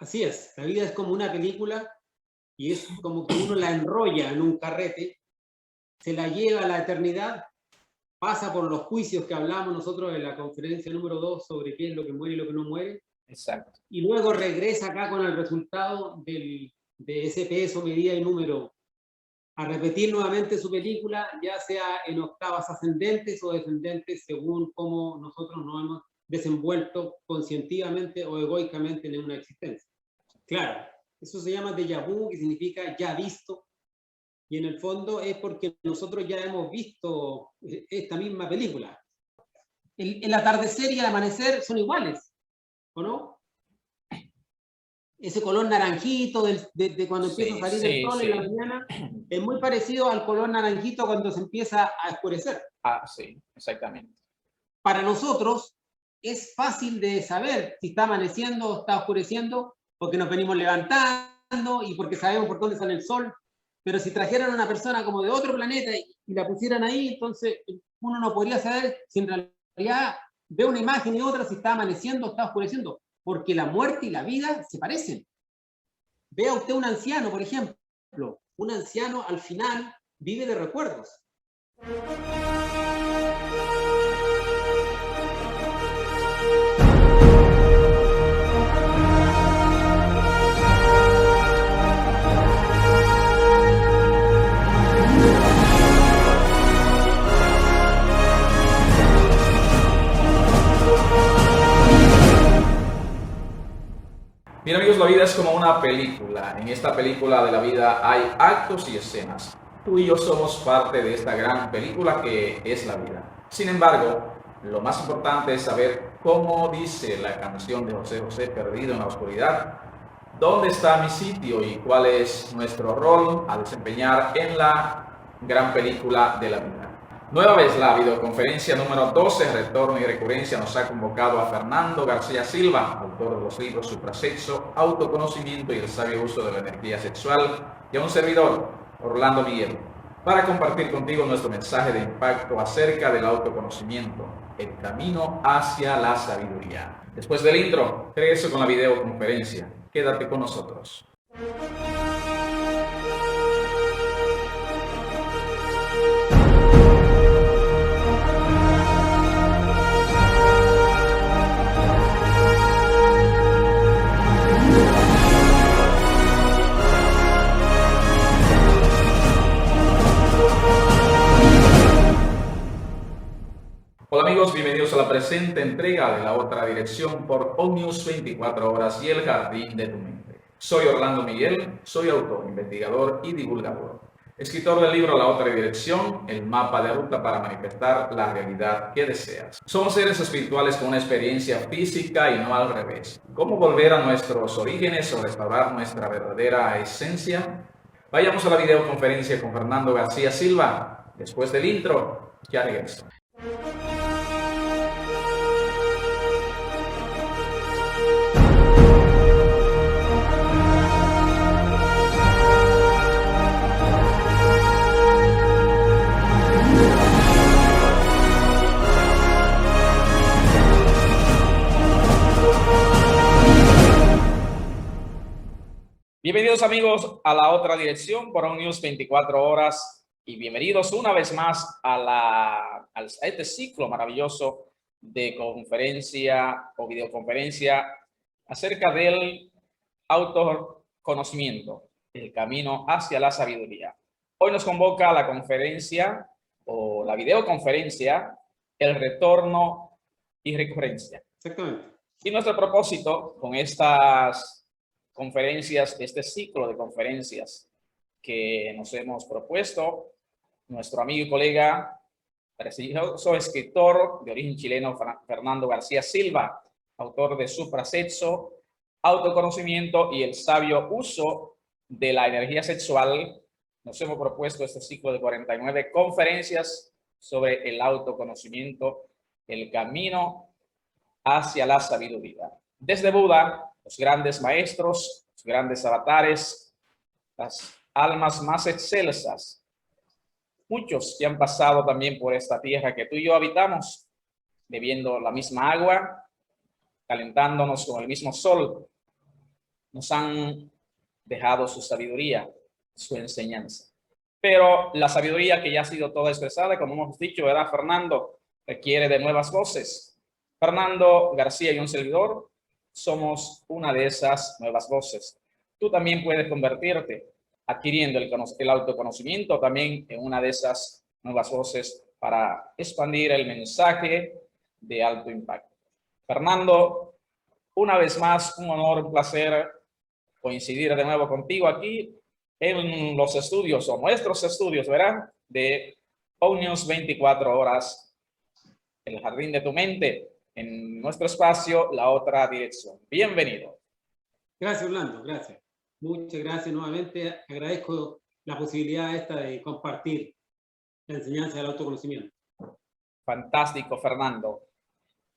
Así es, la vida es como una película y es como que uno la enrolla en un carrete, se la lleva a la eternidad, pasa por los juicios que hablamos nosotros en la conferencia número 2 sobre qué es lo que muere y lo que no muere, Exacto. y luego regresa acá con el resultado de ese peso, medida y número, a repetir nuevamente su película, ya sea en octavas ascendentes o descendentes, según cómo nosotros nos hemos desenvuelto conscientivamente o egoicamente en una existencia. Claro, eso se llama déjà vu, que significa ya visto, y en el fondo es porque nosotros ya hemos visto esta misma película. El atardecer y el amanecer son iguales, ¿o no? Ese color naranjito de cuando empieza a salir el sol en la mañana es muy parecido al color naranjito cuando se empieza a oscurecer. Ah, sí, exactamente. Para nosotros es fácil de saber si está amaneciendo o está oscureciendo porque nos venimos levantando y porque sabemos por dónde sale el sol, pero si trajeran a una persona como de otro planeta y la pusieran ahí, entonces uno no podría saber si en realidad ve una imagen y otra si está amaneciendo o está oscureciendo, porque la muerte y la vida se parecen. Vea usted un anciano, por ejemplo, un anciano al final vive de recuerdos. Mira amigos, la vida es como una película. En esta película de la vida hay actos y escenas. Tú y yo somos parte de esta gran película que es la vida. Sin embargo, lo más importante es saber cómo dice la canción de José José, Perdido en la Oscuridad. ¿Dónde está mi sitio y cuál es nuestro rol a desempeñar en la gran película de la vida? Nueva vez la videoconferencia número 12, Retorno y Recurrencia, nos ha convocado a Fernando García Silva, autor de los libros Suprasexo, Autoconocimiento y el sabio uso de la energía sexual, y a un servidor, Orlando Miguel, para compartir contigo nuestro mensaje de impacto acerca del autoconocimiento, el camino hacia la sabiduría. Después del intro, regreso con la videoconferencia. Quédate con nosotros. Hola amigos, bienvenidos a la presente entrega de La Otra Dirección por ONews 24 Horas y el Jardín de tu Mente. Soy Orlando Miguel, soy autor, investigador y divulgador. Escritor del libro La Otra Dirección, el mapa de ruta para manifestar la realidad que deseas. Somos seres espirituales con una experiencia física y no al revés. ¿Cómo volver a nuestros orígenes o restaurar nuestra verdadera esencia? Vayamos a la videoconferencia con Fernando García Silva. Después del intro, ya regreso. Bienvenidos amigos a La Otra Dirección por ONews 24 Horas y bienvenidos una vez más a este ciclo maravilloso de conferencia o videoconferencia acerca del autoconocimiento, el camino hacia la sabiduría. Hoy nos convoca a la conferencia o la videoconferencia, el retorno y recurrencia. Exactamente. Y nuestro propósito con estas conferencias, este ciclo de conferencias que nos hemos propuesto, nuestro amigo y colega, prestigioso escritor de origen chileno, Fernando García Silva, autor de Suprasexo, Autoconocimiento y el sabio uso de la energía sexual. Nos hemos propuesto este ciclo de 49 conferencias sobre el autoconocimiento, el camino hacia la sabiduría. Desde Buda, los grandes maestros, los grandes avatares, las almas más excelsas, muchos que han pasado también por esta tierra que tú y yo habitamos, bebiendo la misma agua, calentándonos con el mismo sol, nos han dejado su sabiduría, su enseñanza. Pero la sabiduría que ya ha sido toda expresada, como hemos dicho, ¿verdad, Fernando? Requiere de nuevas voces. Fernando García y un servidor somos una de esas nuevas voces. Tú también puedes convertirte, adquiriendo el autoconocimiento, también en una de esas nuevas voces para expandir el mensaje de alto impacto. Fernando, una vez más, un honor, un placer coincidir de nuevo contigo aquí en los estudios o nuestros estudios, ¿verdad? De ONews 24 horas, el jardín de tu mente, en nuestro espacio, la otra dirección. Bienvenido. Gracias, Orlando, gracias. Muchas gracias nuevamente. Agradezco la posibilidad esta de compartir la enseñanza del autoconocimiento. Fantástico, Fernando.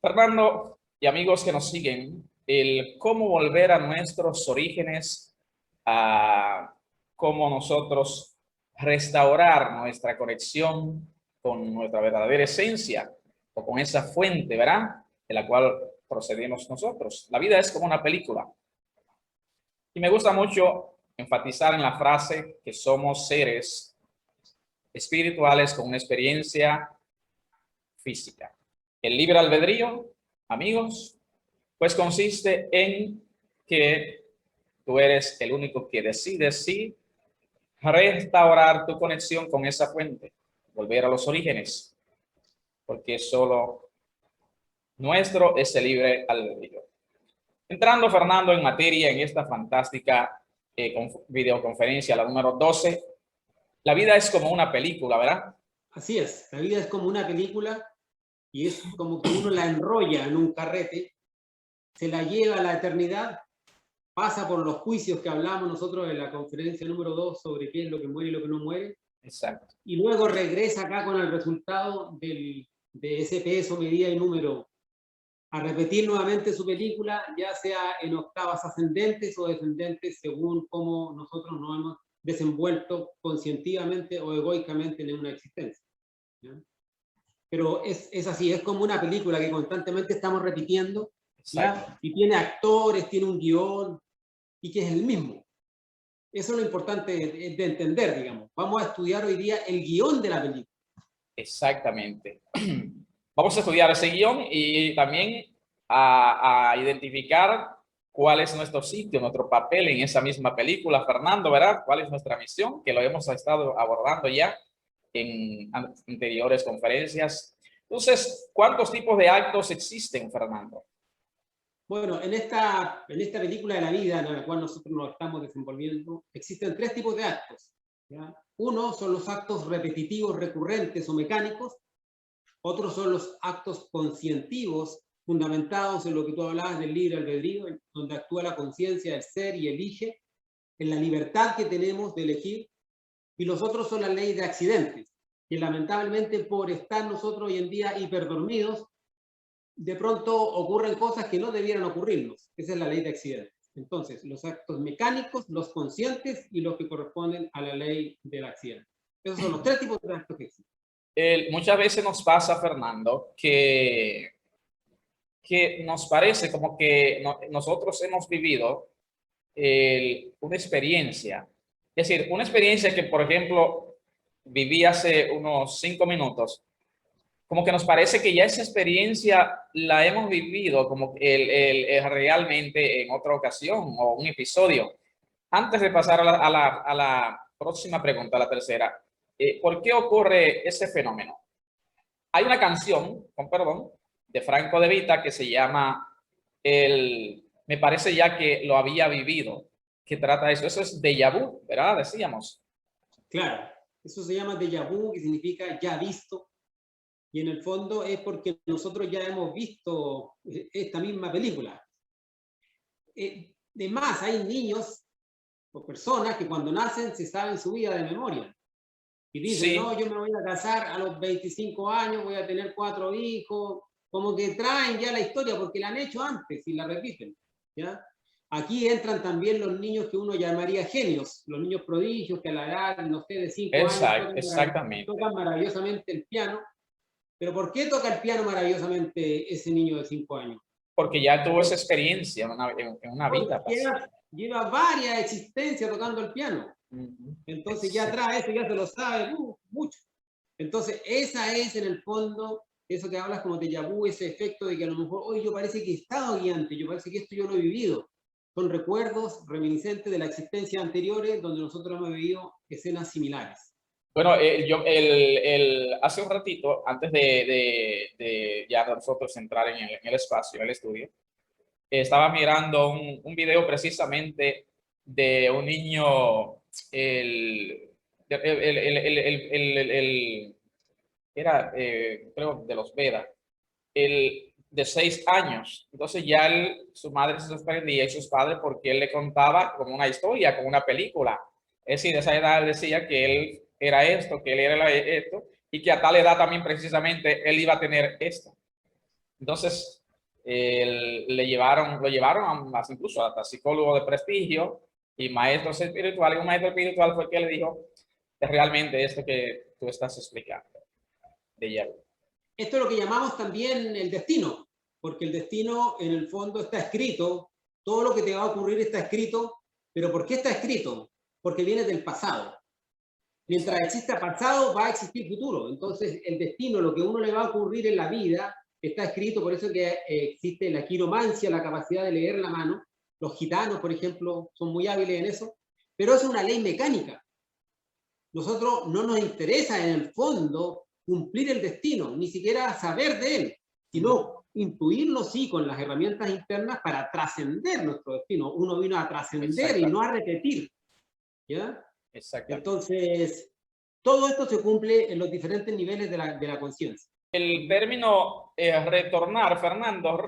Fernando y amigos que nos siguen, el cómo volver a nuestros orígenes, a cómo nosotros restaurar nuestra conexión con nuestra verdadera esencia o con esa fuente, ¿verdad? De la cual procedemos nosotros. La vida es como una película. Y me gusta mucho enfatizar en la frase que somos seres espirituales con una experiencia física. El libre albedrío, amigos, pues consiste en que tú eres el único que decide si restaurar tu conexión con esa fuente, volver a los orígenes, porque solo nuestro es el libre albedrío. Entrando, Fernando, en materia en esta fantástica videoconferencia, la número 12, la vida es como una película, ¿verdad? Así es, la vida es como una película y es como que uno la enrolla en un carrete, se la lleva a la eternidad, pasa por los juicios que hablamos nosotros en la conferencia número 2 sobre qué es lo que muere y lo que no muere. Exacto. Y luego regresa acá con el resultado de ese peso, medida y número, a repetir nuevamente su película, ya sea en octavas ascendentes o descendentes, según cómo nosotros nos hemos desenvuelto conscientivamente o egoicamente en una existencia, ¿ya? Pero es así, es como una película que constantemente estamos repitiendo, ¿ya? Y tiene actores, tiene un guión, y que es el mismo. Eso es lo importante de entender, digamos. Vamos a estudiar hoy día el guión de la película. Exactamente. Vamos a estudiar ese guión y también a identificar cuál es nuestro sitio, nuestro papel en esa misma película, Fernando, ¿verdad? ¿Cuál es nuestra misión? Que lo hemos estado abordando ya en anteriores conferencias. Entonces, ¿cuántos tipos de actos existen, Fernando? Bueno, en esta película de la vida en la cual nosotros nos estamos desenvolviendo, existen tres tipos de actos, ¿ya? Uno son los actos repetitivos, recurrentes o mecánicos. Otros son los actos conscientivos, fundamentados en lo que tú hablabas del libre albedrío, donde actúa la conciencia del ser y elige, en la libertad que tenemos de elegir. Y los otros son las leyes de accidentes, que lamentablemente por estar nosotros hoy en día hiperdormidos, de pronto ocurren cosas que no debieran ocurrirnos. Esa es la ley de accidentes. Entonces, los actos mecánicos, los conscientes y los que corresponden a la ley del accidente. Esos son los tres tipos de actos que existen. Muchas veces nos pasa, Fernando, que nos parece como que nosotros hemos vivido una experiencia. Es decir, una experiencia que, por ejemplo, viví hace unos 5 minutos, como que nos parece que ya esa experiencia la hemos vivido como realmente en otra ocasión o un episodio. Antes de pasar a la próxima pregunta, la tercera, ¿por qué ocurre ese fenómeno? Hay una canción, con perdón, de Franco De Vita que se llama me parece ya que lo había vivido, que trata de eso. Eso es déjà vu, ¿verdad? Decíamos. Claro, eso se llama déjà vu, que significa ya visto. Y en el fondo es porque nosotros ya hemos visto esta misma película. De más, hay niños o personas que cuando nacen se saben su vida de memoria. Y dicen, Sí. no, yo me voy a casar a los 25 años, voy a tener 4 hijos. Como que traen ya la historia porque la han hecho antes y la repiten, ¿ya? Aquí entran también los niños que uno llamaría genios, los niños prodigios que a la edad, no sé, de 5 años tocan maravillosamente el piano. Pero ¿por qué toca el piano maravillosamente ese niño de 5 años? Porque ya tuvo esa experiencia en una vida pasada. Lleva varias existencias tocando el piano. Entonces ya atrás eso ya se lo sabe mucho. Entonces esa es en el fondo, eso que hablas como déjà vu, ese efecto de que a lo mejor hoy yo parece que he estado aquí antes, yo parece que esto yo lo he vivido. Son recuerdos reminiscentes de las existencias anteriores donde nosotros hemos vivido escenas similares. Bueno, hace un ratito, antes de ya nosotros entrar en el espacio, en el estudio, estaba mirando un video precisamente de un niño, era, creo, de los Vedas, de 6 años. Entonces ya su madre se sorprendía y sus padres porque él le contaba como una historia, como una película. Es decir, de esa edad él decía que él era esto, que él era esto, y que a tal edad también precisamente él iba a tener esto. Entonces, lo llevaron incluso hasta psicólogo de prestigio y maestros espirituales. Un maestro espiritual fue el que le dijo realmente esto que tú estás explicando. Esto es lo que llamamos también el destino, porque el destino en el fondo está escrito, todo lo que te va a ocurrir está escrito, pero ¿por qué está escrito? Porque viene del pasado. Mientras exista pasado, va a existir futuro. Entonces, el destino, lo que a uno le va a ocurrir en la vida, está escrito, por eso que existe la quiromancia, la capacidad de leer la mano. Los gitanos, por ejemplo, son muy hábiles en eso, pero es una ley mecánica. Nosotros no nos interesa en el fondo cumplir el destino, ni siquiera saber de él, sino intuirlo, sí, con las herramientas internas para trascender nuestro destino. Uno vino a trascender y no a repetir. ¿Ya? Entonces, todo esto se cumple en los diferentes niveles de la conciencia. El término retornar, Fernando,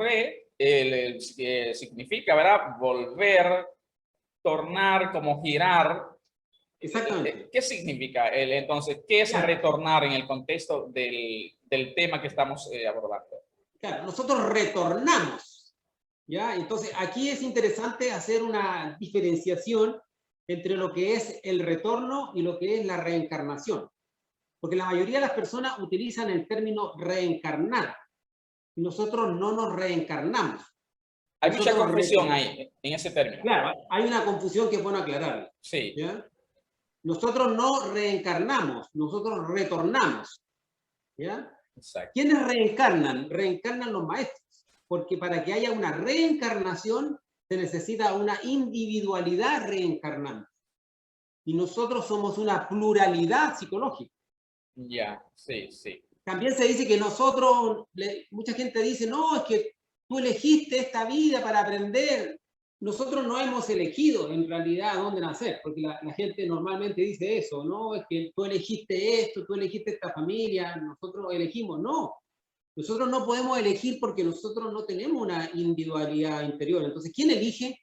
significa, ¿verdad? Volver, tornar, como girar. Exactamente. ¿Qué significa entonces? ¿Qué es retornar en el contexto del tema que estamos abordando? Claro, nosotros retornamos, ¿ya? Entonces, aquí es interesante hacer una diferenciación entre lo que es el retorno y lo que es la reencarnación. Porque la mayoría de las personas utilizan el término reencarnar. Y nosotros no nos reencarnamos. Hay mucha confusión ahí, en ese término. Claro, hay una confusión que es bueno aclarar. Sí. ¿Ya? Nosotros no reencarnamos, nosotros retornamos. ¿Ya? Exacto. ¿Quiénes reencarnan? Reencarnan los maestros. Porque para que haya una reencarnación, se necesita una individualidad reencarnante. Y nosotros somos una pluralidad psicológica. Ya, sí, sí. También se dice que nosotros, mucha gente dice, no, es que tú elegiste esta vida para aprender. Nosotros no hemos elegido en realidad dónde nacer, porque la gente normalmente dice eso, no, es que tú elegiste esto, tú elegiste esta familia, nosotros elegimos, no. Nosotros no podemos elegir porque nosotros no tenemos una individualidad interior. Entonces, ¿quién elige?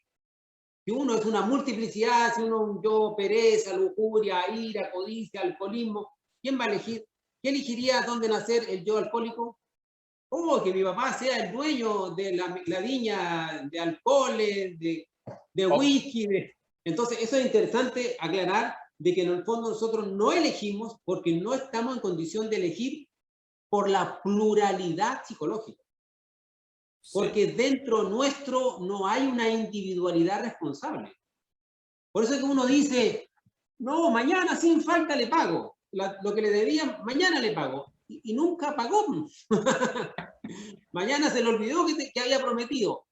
Si uno es una multiplicidad, si uno yo, pereza, lujuria, ira, codicia, alcoholismo, ¿quién va a elegir? ¿Quién elegiría dónde nacer el yo alcohólico? ¿Cómo que mi papá sea el dueño de la viña de alcoholes, de whisky? Entonces, eso es interesante aclarar de que en el fondo nosotros no elegimos porque no estamos en condición de elegir por la pluralidad psicológica. Porque dentro nuestro no hay una individualidad responsable. Por eso es que uno dice, no, mañana sin falta le pago. Lo que le debía, mañana le pago. Y nunca pagó. Mañana se le olvidó que había prometido.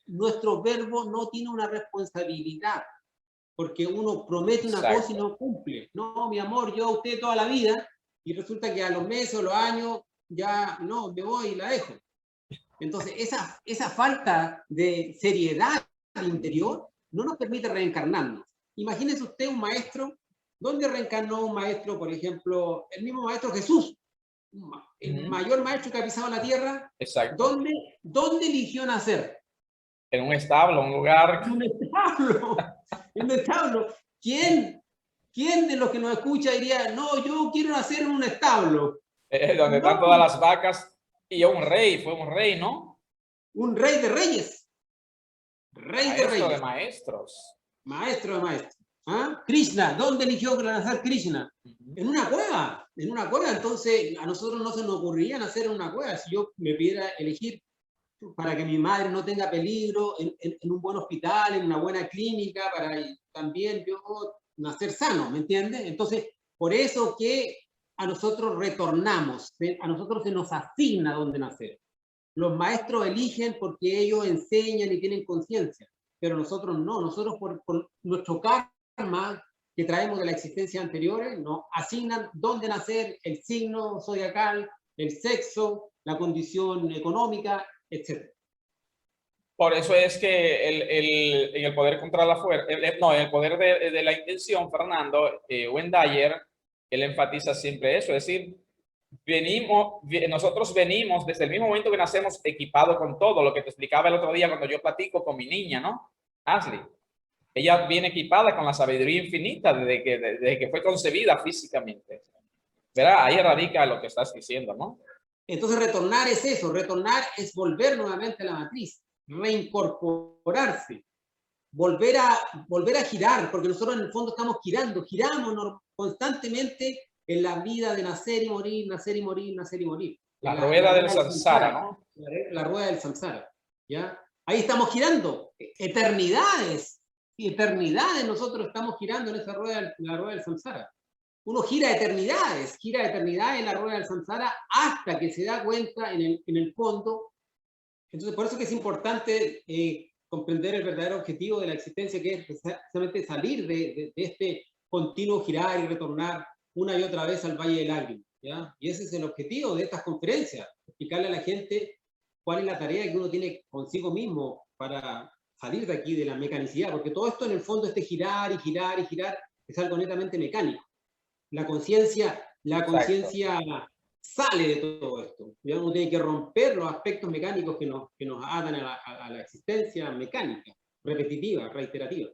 Nuestro verbo no tiene una responsabilidad. Porque uno promete una cosa y no cumple. No, mi amor, yo a usted toda la vida, y resulta que a los meses o los años ya no, me voy y la dejo. Entonces, esa falta de seriedad interior no nos permite reencarnarnos. Imagínese usted un maestro. ¿Dónde reencarnó un maestro, por ejemplo, el mismo maestro Jesús? El mayor maestro que ha pisado la tierra. Exacto. ¿Dónde eligió nacer? En un establo, un lugar. En un establo. En un establo. ¿Quién de los que nos escucha diría, no, yo quiero nacer en un establo? Donde están todas las vacas. Y fue un rey, ¿no? Un rey de reyes. Rey de reyes. Maestro de maestros. Maestro de maestros. ¿Ah? Krishna, ¿dónde eligió nacer Krishna? En una cueva. En una cueva, entonces a nosotros no se nos ocurriría nacer en una cueva. Si yo me pidiera elegir para que mi madre no tenga peligro en un buen hospital, en una buena clínica, para también yo nacer sano, ¿me entiendes? Entonces, por eso que a nosotros retornamos, a nosotros se nos asigna dónde nacer. Los maestros eligen porque ellos enseñan y tienen conciencia, pero nosotros no, nosotros por nuestro karma que traemos de la existencia anteriores, nos asignan dónde nacer, el signo zodiacal, el sexo, la condición económica, etc. Por eso es que en el poder contra la fuerza, no, en el poder de la intención, Fernando, Wendayer, él enfatiza siempre eso, es decir, nosotros venimos desde el mismo momento que nacemos equipados con todo, lo que te explicaba el otro día cuando yo platico con mi niña, ¿no? Ashley. Ella viene equipada con la sabiduría infinita desde que fue concebida físicamente. ¿Verdad? Ahí radica lo que estás diciendo, ¿no? Entonces retornar es eso, retornar es volver nuevamente a la matriz, reincorporarse, volver a girar, porque nosotros en el fondo estamos giramos constantemente en la vida de nacer y morir, nacer y morir, nacer y morir. La rueda del samsara, ¿no? La rueda del samsara, ¿ya? Ahí estamos girando, eternidades, y eternidades nosotros estamos girando en esa rueda, la rueda del samsara. Uno gira eternidades en la rueda del samsara hasta que se da cuenta en el fondo. Entonces, por eso que es importante comprender el verdadero objetivo de la existencia, que es precisamente salir de este continuo girar y retornar una y otra vez al Valle de Lágrimas, ¿ya? Y ese es el objetivo de estas conferencias, explicarle a la gente cuál es la tarea que uno tiene consigo mismo para salir de aquí, de la mecanicidad, porque todo esto en el fondo, este girar y girar y girar, es algo netamente mecánico. La conciencia sale de todo esto. ¿Ya? Uno tiene que romper los aspectos mecánicos que nos atan a la existencia mecánica, repetitiva, reiterativa.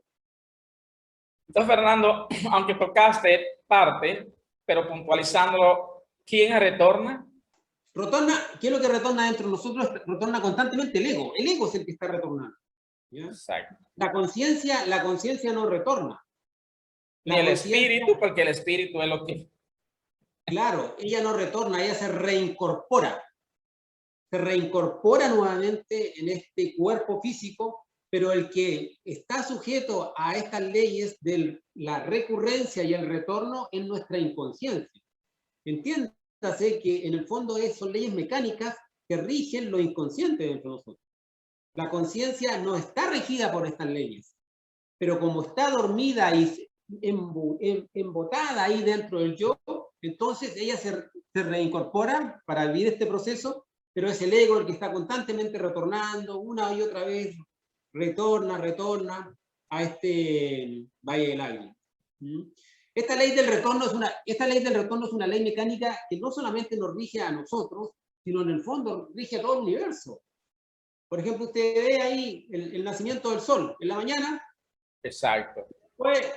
Entonces, Fernando, aunque tocaste parte, pero puntualizándolo, ¿quién retorna? ¿Qué es lo que retorna dentro de nosotros? Retorna constantemente el ego. El ego es el que está retornando. ¿Ya? Exacto. La conciencia no retorna. Ni el espíritu, porque el espíritu es lo que... Claro, ella no retorna, ella se reincorpora. Se reincorpora nuevamente en este cuerpo físico, pero el que está sujeto a estas leyes de la recurrencia y el retorno es nuestra inconsciencia. Entiéndase que en el fondo son leyes mecánicas que rigen lo inconsciente dentro de nosotros. La conciencia no está regida por estas leyes, pero como está dormida y embotada ahí dentro del yo, entonces ella se reincorpora para vivir este proceso, pero es el ego el que está constantemente retornando, una y otra vez, retorna a este Valle de Lágrimas. Esta ley del retorno es una ley mecánica que no solamente nos rige a nosotros, sino en el fondo rige a todo el universo. Por ejemplo, usted ve ahí el nacimiento del sol en la mañana. Exacto. Pues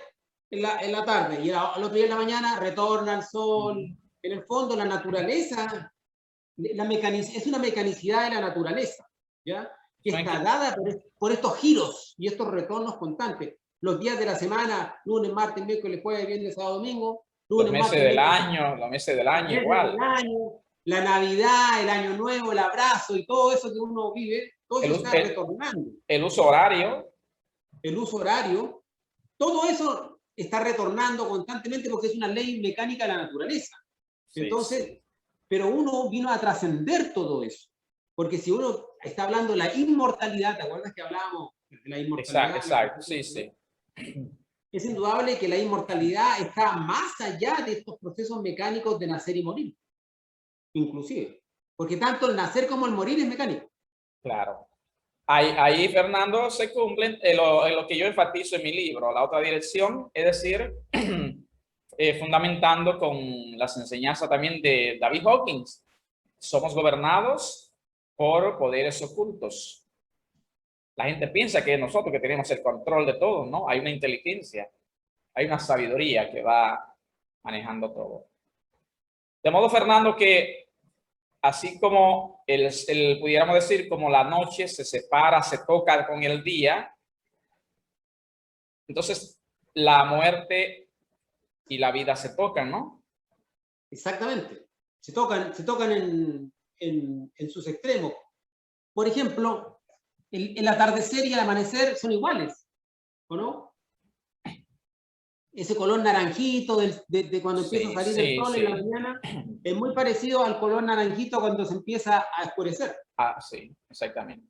en la tarde, y al otro día en la mañana retorna el sol. En el fondo, la naturaleza, es una mecanicidad de la naturaleza, ¿ya? Que está dada por estos giros y estos retornos constantes. Los días de la semana, lunes, martes, miércoles, jueves, viernes, sábado, domingo. Los meses del año, igual. La Navidad, el Año Nuevo, el abrazo y todo eso que uno vive, todo eso está retornando. El uso horario. El uso horario. Todo eso está retornando constantemente porque es una ley mecánica de la naturaleza. Entonces, sí. Pero uno vino a trascender todo eso. Porque si uno está hablando de la inmortalidad, ¿te acuerdas que hablábamos de la inmortalidad? Exacto, sí. Es indudable que la inmortalidad está más allá de estos procesos mecánicos de nacer y morir. Inclusive. Porque tanto el nacer como el morir es mecánico. Claro. Ahí, Fernando, se cumplen en lo que yo enfatizo en mi libro, La Otra Dirección, es decir, fundamentando con las enseñanzas también de David Hawkins. Somos gobernados por poderes ocultos. La gente piensa que nosotros que tenemos el control de todo, ¿no? Hay una inteligencia, hay una sabiduría que va manejando todo. De modo, Fernando, que así como pudiéramos decir, como la noche se separa, se toca con el día, entonces la muerte y la vida se tocan, ¿no? Exactamente. Se tocan en sus extremos. por ejemplo, el atardecer y el amanecer son iguales, ¿o no? Ese color naranjito de cuando empieza a salir el sol en la mañana es muy parecido al color naranjito cuando se empieza a oscurecer. Ah, sí, exactamente.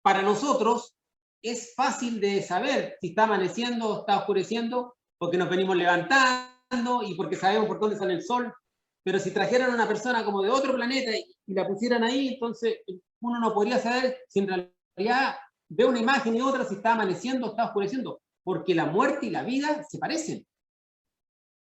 Para nosotros es fácil de saber si está amaneciendo o está oscureciendo porque nos venimos levantando y porque sabemos por dónde sale el sol. Pero si trajeran a una persona como de otro planeta y la pusieran ahí, entonces uno no podría saber si en realidad ve una imagen y otra si está amaneciendo o está oscureciendo, porque la muerte y la vida se parecen,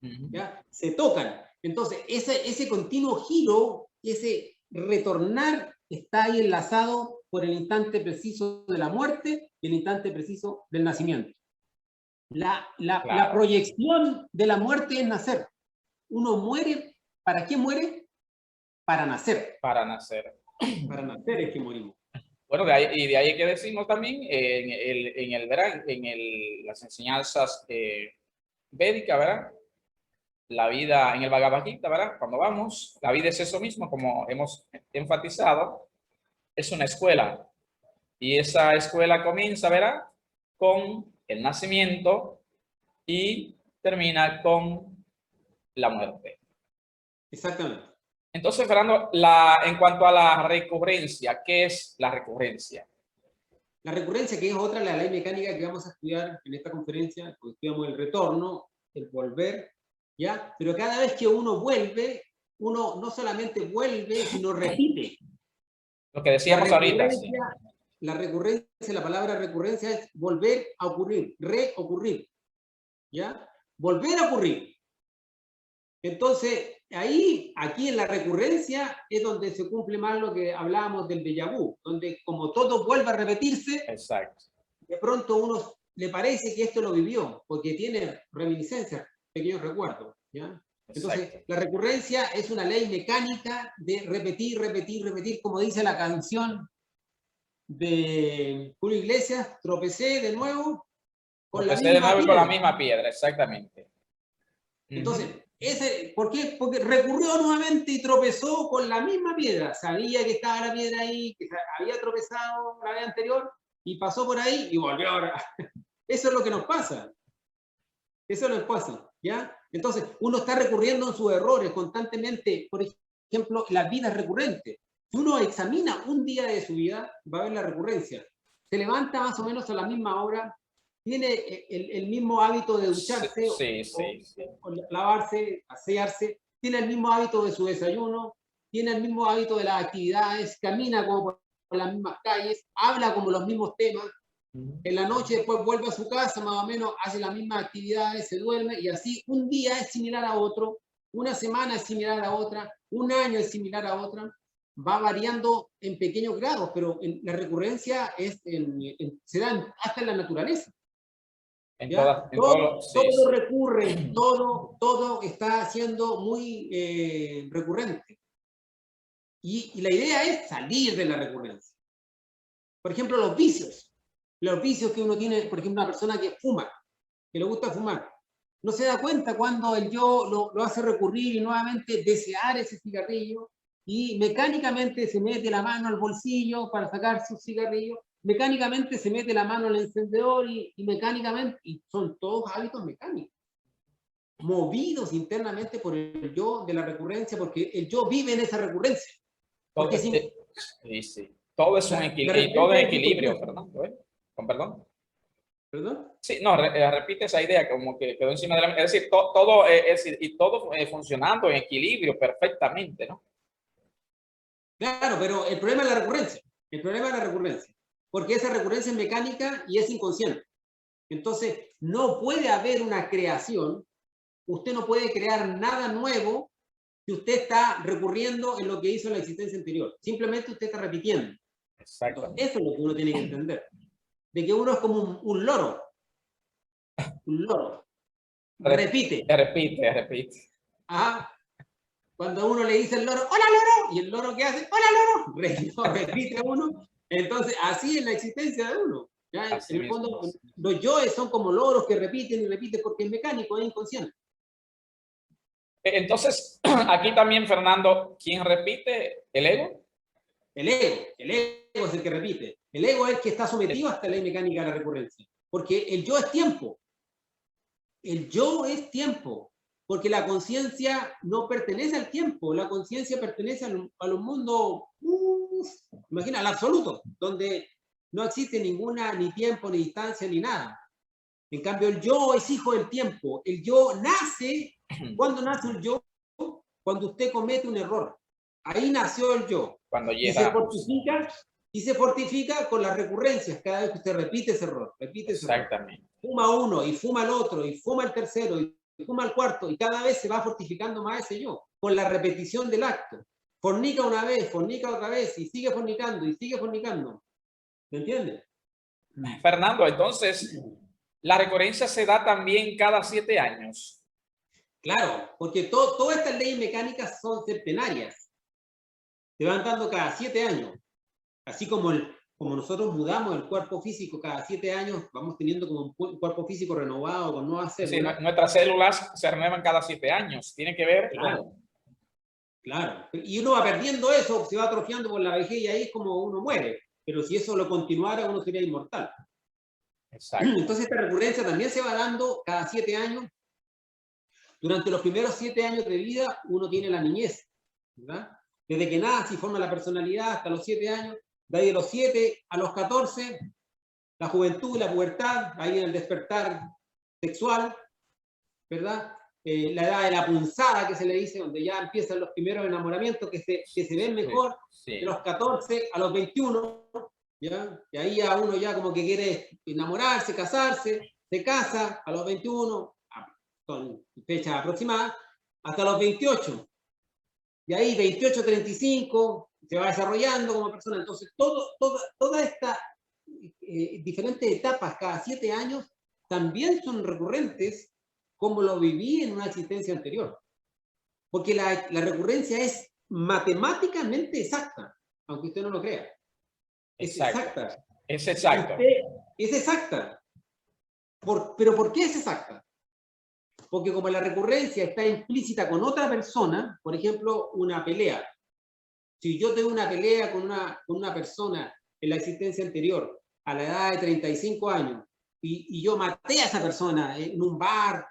¿ya? Se tocan. Entonces, ese continuo giro, ese retornar, está ahí enlazado por el instante preciso de la muerte y el instante preciso del nacimiento. La proyección de la muerte es nacer. Uno muere. ¿Para qué muere? Para nacer. Para nacer. Para nacer es que morimos. Bueno, de ahí que decimos también las enseñanzas védicas, ¿verdad? La vida en el Bhagavad Gita, ¿verdad? Cuando vamos, la vida es eso mismo, como hemos enfatizado, es una escuela. Y esa escuela comienza, ¿verdad? Con el nacimiento y termina con la muerte. Exactamente. Entonces, Fernando, en cuanto a la recurrencia, ¿qué es la recurrencia? La recurrencia, que es otra, la ley mecánica que vamos a estudiar en esta conferencia, porque estudiamos el retorno, el volver, ¿ya? Pero cada vez que uno vuelve, uno no solamente vuelve, sino repite. Lo que decíamos ahorita. Sí. La recurrencia, la palabra recurrencia es volver a ocurrir, reocurrir, ¿ya? Volver a ocurrir. Entonces, aquí en la recurrencia es donde se cumple más lo que hablábamos del déjà vu, donde como todo vuelve a repetirse, exacto, de pronto uno le parece que esto lo vivió, porque tiene reminiscencias, pequeños recuerdos, ¿ya? Entonces, exacto, la recurrencia es una ley mecánica de repetir, repetir, repetir, como dice la canción de Julio Iglesias, tropecé de nuevo con la misma piedra. Con la misma piedra, exactamente. Entonces, ¿por qué? Porque recurrió nuevamente y tropezó con la misma piedra. Sabía que estaba la piedra ahí, que había tropezado la vez anterior y pasó por ahí y volvió ahora. Eso es lo que nos pasa. Eso nos pasa, ¿ya? Entonces, uno está recurriendo en sus errores constantemente. Por ejemplo, la vida es recurrente. Si uno examina un día de su vida, va a ver la recurrencia. Se levanta más o menos a la misma hora, tiene el mismo hábito de ducharse o lavarse, asearse, tiene el mismo hábito de su desayuno, tiene el mismo hábito de las actividades, camina como por las mismas calles, habla como los mismos temas, en la noche después vuelve a su casa, más o menos hace las mismas actividades, se duerme y así un día es similar a otro, una semana es similar a otra, un año es similar a otra, va variando en pequeños grados, pero la recurrencia se da hasta en la naturaleza. Todo recurre, todo está siendo muy recurrente. Y la idea es salir de la recurrencia. Por ejemplo, los vicios que uno tiene, por ejemplo, una persona que fuma, que le gusta fumar, no se da cuenta cuando el yo lo hace recurrir y nuevamente desear ese cigarrillo y mecánicamente se mete la mano al bolsillo para sacar su cigarrillo, mecánicamente se mete la mano al encendedor y mecánicamente, y son todos hábitos mecánicos, movidos internamente por el yo de la recurrencia, porque el yo vive en esa recurrencia. Porque sí. Todo es un equilibrio, todo es equilibrio, Fernando, ¿eh? Con perdón. ¿Perdón? Sí, no, repite esa idea como que quedó encima de la mesa. Es decir, todo funcionando en equilibrio perfectamente, ¿no? Claro, pero el problema es la recurrencia. El problema es la recurrencia. Porque esa recurrencia es mecánica y es inconsciente. Entonces, no puede haber una creación. Usted no puede crear nada nuevo si usted está recurriendo en lo que hizo en la existencia anterior. Simplemente usted está repitiendo. Exacto. Eso es lo que uno tiene que entender. De que uno es como un loro. Un loro. Repite. Repite. Ajá. Cuando a uno le dice el loro, ¡hola loro! Y el loro ¿qué hace? ¡Hola loro! Repite uno. Entonces, así es la existencia de uno. ¿Ya? En el fondo, los yoes son como loros que repiten y repiten porque es mecánico, es inconsciente. Entonces, aquí también, Fernando, ¿quién repite? ¿El ego? El ego. El es el que repite. El ego es el que está sometido a esta ley mecánica de la recurrencia. Porque el yo es tiempo. El yo es tiempo. Porque la conciencia no pertenece al tiempo. La conciencia pertenece a un mundo, imagina, al absoluto, donde no existe ninguna, ni tiempo, ni distancia, ni nada. En cambio, el yo es hijo del tiempo. El yo nace, ¿cuándo nace el yo? Cuando usted comete un error. Ahí nació el yo. Cuando Y se fortifica con las recurrencias. Cada vez que usted repite ese error, repite ese error. Exactamente. Fuma uno, y fuma el otro, y fuma el tercero, y fuma el cuarto, y cada vez se va fortificando más ese yo, con la repetición del acto. Fornica una vez, fornica otra vez, y sigue fornicando, y sigue fornicando. ¿Me entiendes? Fernando, entonces, la recurrencia se da también cada 7 años. Claro, porque todas estas leyes mecánicas son centenarias. Se van dando cada 7 años. Así como nosotros mudamos el cuerpo físico cada 7 años, vamos teniendo como un cuerpo físico renovado con nuevas células. Sí, nuestras células se renuevan cada 7 años. Tiene que ver con... Claro. Y uno va perdiendo eso, se va atrofiando por la vejez y ahí es como uno muere. Pero si eso lo continuara, uno sería inmortal. Exacto. Entonces esta recurrencia también se va dando cada 7 años. Durante los primeros 7 años de vida, uno tiene la niñez, ¿verdad? Desde que nace y forma la personalidad hasta los 7 años. De ahí de los 7 a los 14, la juventud, la pubertad, ahí en el despertar sexual, ¿verdad? La edad de la punzada, que se le dice, donde ya empiezan los primeros enamoramientos que se ven mejor, de los 14 a los 21, ¿ya? Y ahí ya uno ya como que quiere enamorarse, casarse, se casa a los 21, con fecha aproximada, hasta los 28. Y ahí 28, 35, se va desarrollando como persona. Entonces, toda esta diferentes etapas cada 7 años también son recurrentes como lo viví en una existencia anterior. Porque la recurrencia es matemáticamente exacta, aunque usted no lo crea. Es exacta. Es exacto. Es exacta. ¿Pero por qué es exacta? Porque como la recurrencia está implícita con otra persona, por ejemplo, una pelea. Si yo tengo una pelea con una persona en la existencia anterior, a la edad de 35 años, y yo maté a esa persona en un bar,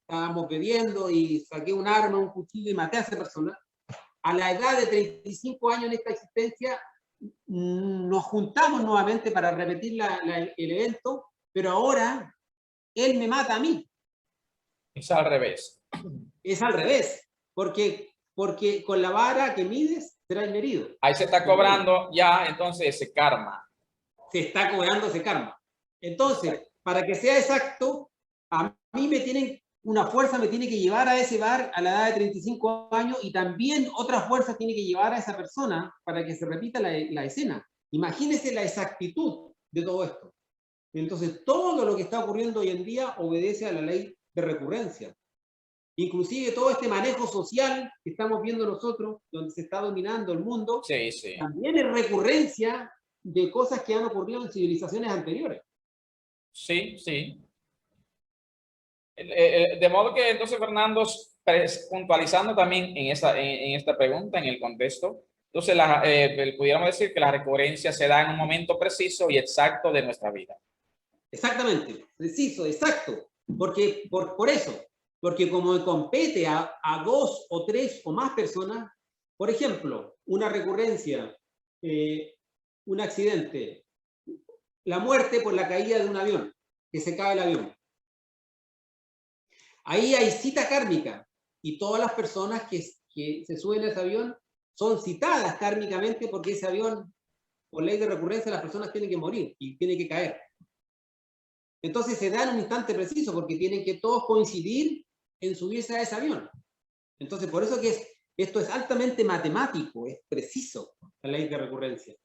estábamos bebiendo y saqué un arma, un cuchillo y maté a esa persona, a la edad de 35 años en esta existencia, nos juntamos nuevamente para repetir el evento, pero ahora él me mata a mí. Es al revés. Es al revés, porque con la vara que mides será herido. Ahí se está cobrando ya entonces ese karma. Se está cobrando ese karma. Entonces, para que sea exacto, a mí una fuerza me tiene que llevar a ese bar a la edad de 35 años y también otra fuerza tiene que llevar a esa persona para que se repita la escena. Imagínese la exactitud de todo esto. Entonces, todo lo que está ocurriendo hoy en día obedece a la ley de recurrencia. Inclusive todo este manejo social que estamos viendo nosotros, donde se está dominando el mundo, también es recurrencia de cosas que han ocurrido en civilizaciones anteriores. Sí. De modo que entonces, Fernando, puntualizando también en esta pregunta, en el contexto, entonces pudiéramos decir que la recurrencia se da en un momento preciso y exacto de nuestra vida. Exactamente, preciso, exacto. Porque, por eso, porque como compete a 2 o 3 o más personas, por ejemplo, una recurrencia, un accidente, la muerte por la caída de un avión, que se cae el avión. Ahí hay cita kármica y todas las personas que se suben a ese avión son citadas kármicamente porque ese avión, por ley de recurrencia, las personas tienen que morir y tienen que caer. Entonces se da en un instante preciso porque tienen que todos coincidir en subirse a ese avión. Entonces, por eso que esto es altamente matemático, es preciso, la ley de recurrencia.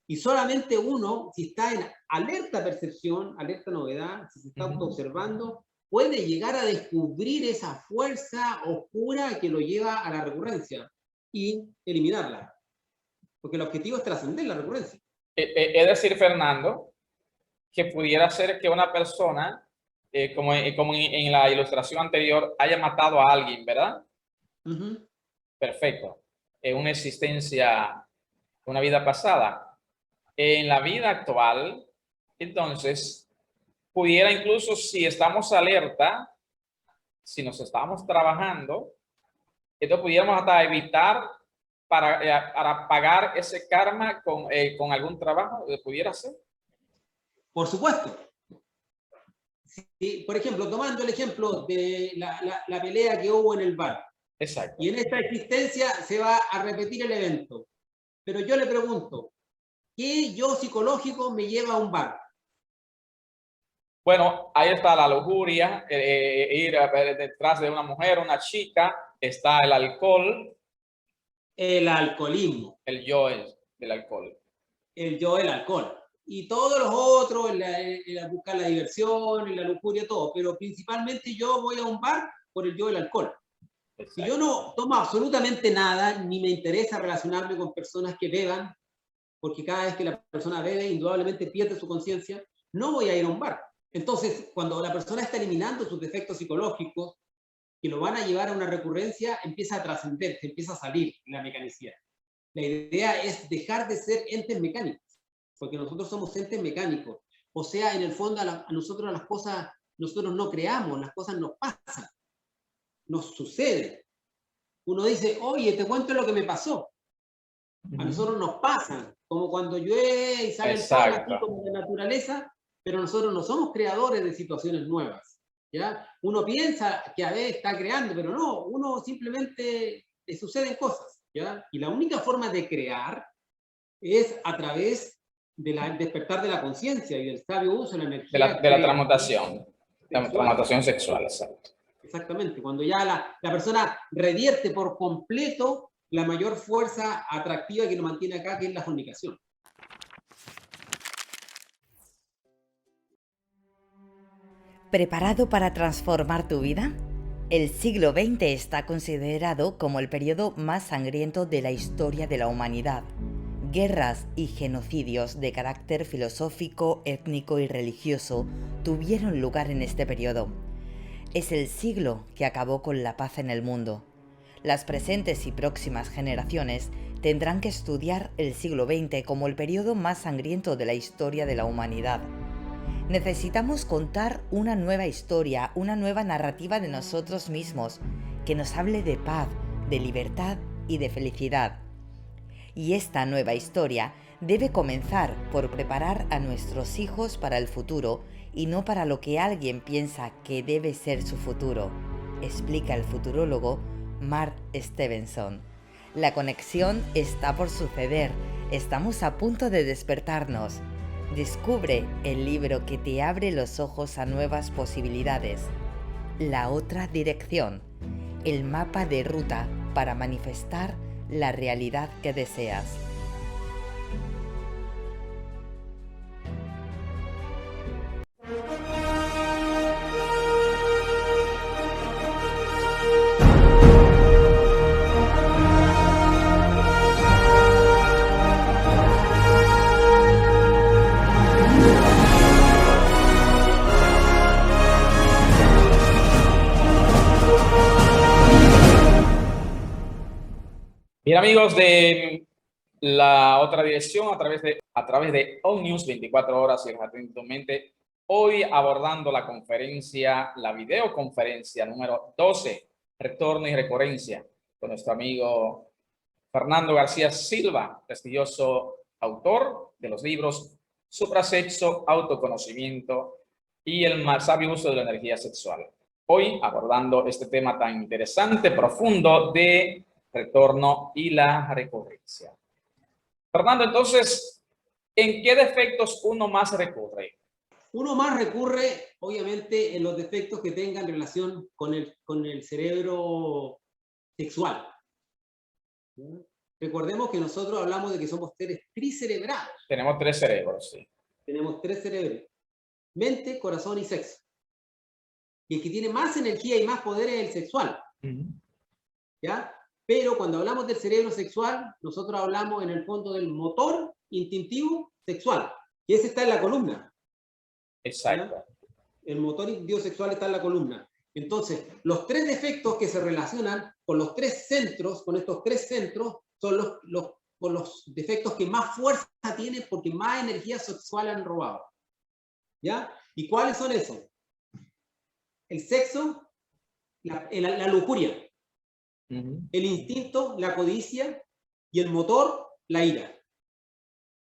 Y solamente uno, si está en alerta percepción, alerta novedad, si se está autoobservando, puede llegar a descubrir esa fuerza oscura que lo lleva a la recurrencia y eliminarla. Porque el objetivo es trascender la recurrencia. Es decir, Fernando, que pudiera ser que una persona, como en la ilustración anterior, haya matado a alguien, ¿verdad? Perfecto. En una existencia, una vida pasada. en la vida actual, entonces, pudiera incluso si estamos alerta, si nos estamos trabajando, entonces pudiéramos hasta evitar para pagar ese karma con algún trabajo, pudiera ser. Por supuesto. Sí, por ejemplo, tomando el ejemplo de la pelea que hubo en el bar. Exacto. Y en esta existencia se va a repetir el evento. Pero yo le pregunto, ¿qué yo psicológico me lleva a un bar? Bueno, ahí está la lujuria, ir a ver detrás de una mujer, una chica, está el alcohol. El alcoholismo. El yo del alcohol. El yo del alcohol. Y todos los otros, el buscar la diversión, la lujuria, todo. Pero principalmente yo voy a un bar por el yo del alcohol. Exacto. Si yo no tomo absolutamente nada, ni me interesa relacionarme con personas que beban, porque cada vez que la persona bebe, indudablemente pierde su conciencia, no voy a ir a un bar. Entonces, cuando la persona está eliminando sus defectos psicológicos, que lo van a llevar a una recurrencia, empieza a trascender, se empieza a salir la mecanicidad. La idea es dejar de ser entes mecánicos, porque nosotros somos entes mecánicos. O sea, en el fondo a nosotros las cosas, nosotros no creamos, las cosas nos pasan, nos suceden. Uno dice, oye, te cuento lo que me pasó. A nosotros nos pasan, como cuando llueve y sale Exacto. el sol aquí como de naturaleza, pero nosotros no somos creadores de situaciones nuevas. ¿Ya? Uno piensa que a veces está creando, pero no, uno simplemente le suceden cosas. ¿Ya? Y la única forma de crear es a través del despertar de la conciencia y del sabio uso de la energía. De la transmutación. La transmutación sexual, exacto. Exactamente, cuando ya la persona revierte por completo la mayor fuerza atractiva que nos mantiene acá, que es la fornicación. ¿Preparado para transformar tu vida? El siglo XX está considerado como el periodo más sangriento de la historia de la humanidad. Guerras y genocidios de carácter filosófico, étnico y religioso tuvieron lugar en este periodo. Es el siglo que acabó con la paz en el mundo. Las presentes y próximas generaciones tendrán que estudiar el siglo XX como el periodo más sangriento de la historia de la humanidad. Necesitamos contar una nueva historia, una nueva narrativa de nosotros mismos, que nos hable de paz, de libertad y de felicidad. Y esta nueva historia debe comenzar por preparar a nuestros hijos para el futuro y no para lo que alguien piensa que debe ser su futuro, explica el futurólogo Mark Stevenson. La conexión está por suceder, estamos a punto de despertarnos. Descubre el libro que te abre los ojos a nuevas posibilidades. La otra dirección, el mapa de ruta para manifestar la realidad que deseas. Bien, amigos de la otra dirección, a través de OnNews 24 horas y atentamente, hoy abordando la conferencia, la videoconferencia número 12, Retorno y Recurrencia, con nuestro amigo Fernando García Silva, prestigioso autor de los libros Suprasexo, Autoconocimiento y el más sabio uso de la energía sexual. Hoy abordando este tema tan interesante, profundo de retorno y la recurrencia. Fernando, entonces, ¿en qué defectos uno más recurre? Uno más recurre, obviamente, en los defectos que tengan relación con el cerebro sexual. Recordemos que nosotros hablamos de que somos seres tricerebrados. Tenemos 3 cerebros, sí. Tenemos 3 cerebros: mente, corazón y sexo. Y el que tiene más energía y más poder es el sexual. ¿Ya? Pero cuando hablamos del cerebro sexual, nosotros hablamos en el fondo del motor instintivo sexual, y ese está en la columna. Exacto. ¿Ya? El motor instintivo sexual está en la columna. Entonces, los 3 defectos que se relacionan con los 3 centros, con estos 3 centros, son con los defectos que más fuerza tienen porque más energía sexual han robado. ¿Ya? ¿Y cuáles son esos? El sexo, la lujuria, el instinto, la codicia, y el motor, la ira.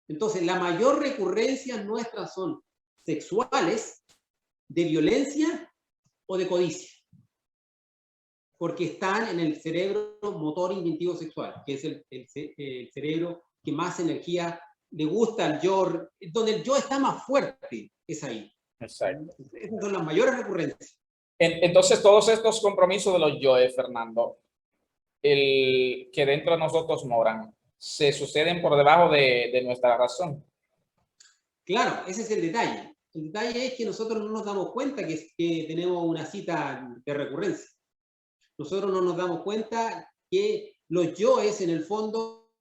Entonces, la mayor recurrencia nuestras son sexuales, de violencia o de codicia, porque están en el cerebro motor instintivo sexual, que es el cerebro que más energía le gusta al yo, donde el yo está más fuerte, es ahí. Exacto. Esas son las mayores recurrencias. Entonces, todos estos compromisos de los yoes, Fernando, el que dentro de nosotros moran, se suceden por debajo de nuestra razón. Claro, ese es el detalle. El detalle es que nosotros no nos damos cuenta que tenemos una cita de recurrencia. Nosotros no nos damos cuenta que los yoes en el fondo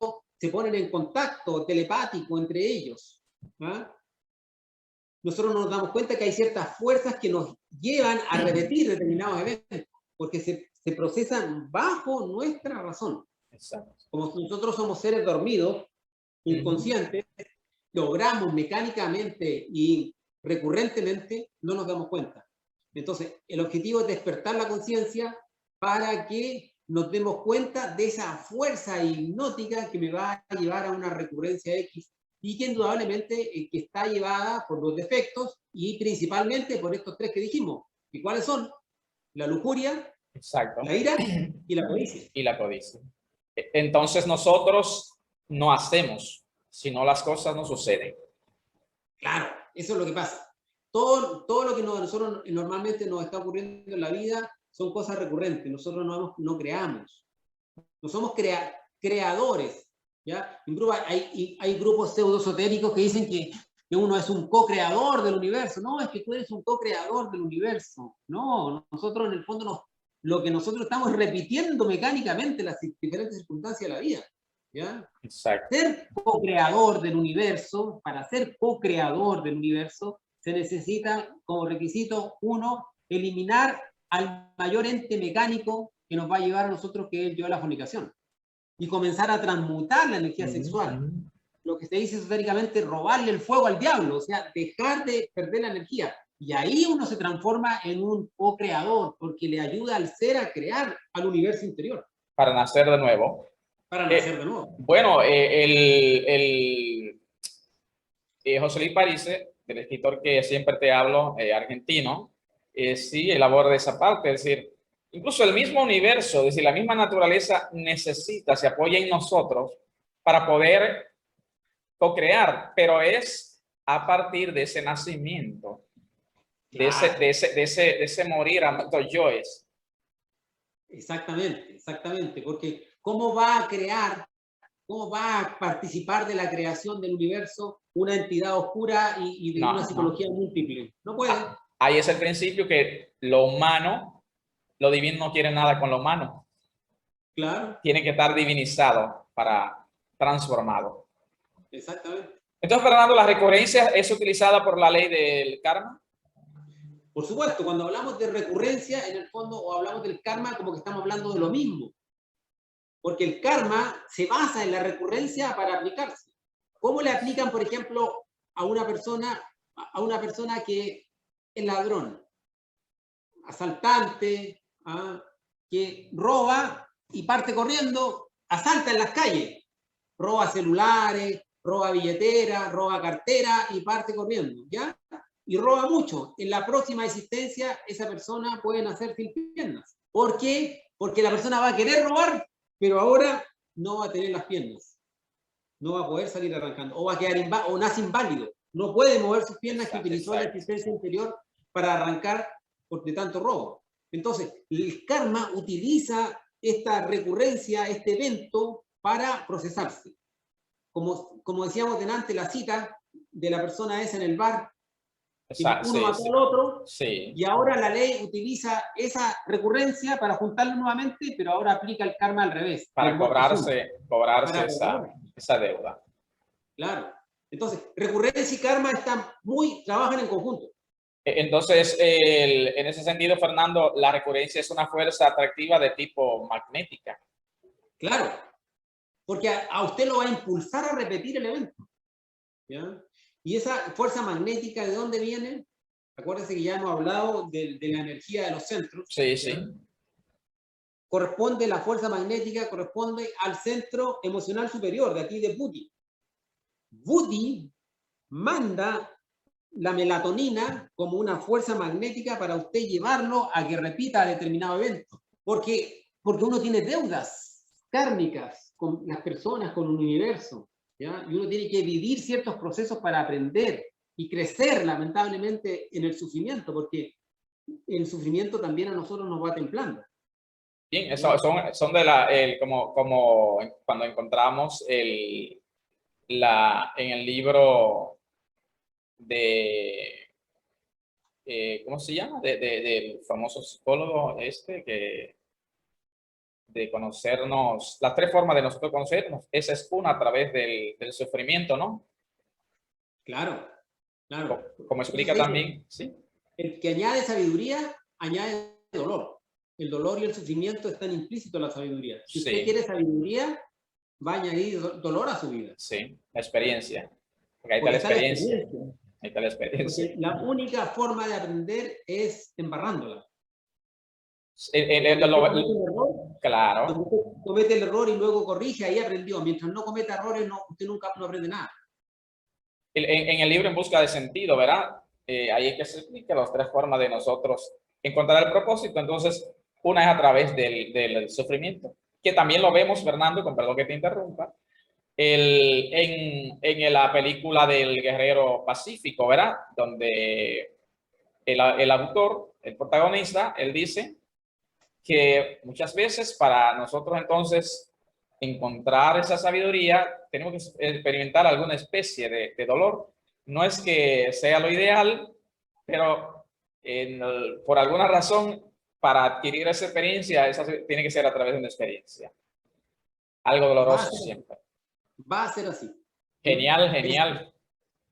se ponen en contacto telepático entre ellos. ¿Ah? Nosotros no nos damos cuenta que hay ciertas fuerzas que nos llevan a repetir determinados eventos, porque se procesan bajo nuestra razón. Exacto. Como nosotros somos seres dormidos, inconscientes, logramos mecánicamente y recurrentemente, no nos damos cuenta. Entonces, el objetivo es despertar la conciencia para que nos demos cuenta de esa fuerza hipnótica que me va a llevar a una recurrencia X y que indudablemente que está llevada por los defectos y principalmente por estos tres que dijimos. ¿Y cuáles son? La lujuria, exacto, la ira y la codicia. Y la codicia. Entonces nosotros no hacemos, sino las cosas no suceden. Claro, eso es lo que pasa. Todo lo que nosotros normalmente nos está ocurriendo en la vida son cosas recurrentes. Nosotros no creamos. No somos creadores. ¿Ya? Hay grupos pseudo-esotéricos que dicen que uno es un co-creador del universo. No, es que tú eres un co-creador del universo. No, nosotros en el fondo lo que nosotros estamos repitiendo mecánicamente las diferentes circunstancias de la vida. ¿Ya? Exacto. Ser co-creador del universo, para ser co-creador del universo, se necesita como requisito, uno, eliminar al mayor ente mecánico que nos va a llevar a nosotros, que es el yo de la fornicación, y comenzar a transmutar la energía sexual. Lo que se dice esotéricamente, robarle el fuego al diablo, o sea, dejar de perder la energía. Y ahí uno se transforma en un co-creador, porque le ayuda al ser a crear al universo interior. Para nacer de nuevo. Para nacer de nuevo. Bueno, José Luis Parise, del escritor que siempre te hablo, argentino, sí elabora esa parte, es decir, incluso el mismo universo, es decir, la misma naturaleza necesita, se apoya en nosotros para poder co-crear, pero es a partir de ese nacimiento, Claro. de ese morir a nuestros yoes. Exactamente, porque ¿cómo va a crear, cómo va a participar de la creación del universo una entidad oscura y de una psicología múltiple? No puede. Ahí es el principio que lo humano, lo divino no quiere nada con lo humano. Claro. Tiene que estar divinizado para transformado. Exactamente. Entonces, Fernando, ¿la recurrencia es utilizada por la ley del karma? Por supuesto, cuando hablamos de recurrencia, en el fondo, o hablamos del karma, como que estamos hablando de lo mismo. Porque el karma se basa en la recurrencia para aplicarse. ¿Cómo le aplican, por ejemplo, a una persona que es ladrón, asaltante, que roba y parte corriendo, asalta en las calles, roba celulares, roba billetera, roba cartera y parte corriendo, ¿ya? Y roba mucho. En la próxima existencia, esa persona puede nacer sin piernas. ¿Por qué? Porque la persona va a querer robar, pero ahora no va a tener las piernas. No va a poder salir arrancando. O va a quedar o nace inválido. No puede mover sus piernas que utilizó la existencia anterior para arrancar de tanto robo. Entonces, el karma utiliza esta recurrencia, este evento, para procesarse. Como decíamos delante, la cita de la persona esa en el bar, uno mató al otro, y ahora la ley utiliza esa recurrencia para juntarlo nuevamente, pero ahora aplica el karma al revés. Para cobrarse esa deuda. Claro. Entonces, recurrencia y karma trabajan en conjunto. Entonces, en ese sentido, Fernando, la recurrencia es una fuerza atractiva de tipo magnética. Claro. porque a usted lo va a impulsar a repetir el evento. ¿Ya? Y esa fuerza magnética, ¿de dónde viene? Acuérdense que ya hemos hablado de la energía de los centros. Sí, ¿ya? sí. Corresponde, la fuerza magnética corresponde al centro emocional superior, de aquí de Buddhi. Buddhi manda la melatonina como una fuerza magnética para usted llevarlo a que repita determinado evento. Porque uno tiene deudas kármicas con las personas, con el universo, ¿ya? Y uno tiene que vivir ciertos procesos para aprender y crecer, lamentablemente, en el sufrimiento, porque el sufrimiento también a nosotros nos va templando. Bien, eso son de como cuando encontramos en el libro de, ¿cómo se llama? Del famoso psicólogo de conocernos, las 3 formas de nosotros conocernos, esa es una a través del sufrimiento, ¿no? Claro, claro. Como explica también, ¿sí? El que añade sabiduría, añade dolor. El dolor y el sufrimiento están implícitos en la sabiduría. Si usted quiere sabiduría, va a añadir dolor a su vida. Sí, la experiencia. Porque ahí está la experiencia. Ahí está la experiencia. Porque la única forma de aprender es embarrándola. Claro. Comete el error y luego corrige, ahí aprendió. Mientras no cometa errores, usted nunca no aprende nada. En el libro En busca de sentido, ¿verdad? Ahí es que se explica las 3 formas de nosotros encontrar el propósito. Entonces, una es a través del sufrimiento, que también lo vemos, Fernando, con perdón que te interrumpa, en la película del Guerrero Pacífico, ¿verdad? Donde el autor, el protagonista, él dice que muchas veces para nosotros entonces encontrar esa sabiduría tenemos que experimentar alguna especie de dolor. No es que sea lo ideal, pero por alguna razón para adquirir esa experiencia, esa tiene que ser a través de una experiencia. Algo doloroso siempre. Va a ser así. Genial, genial.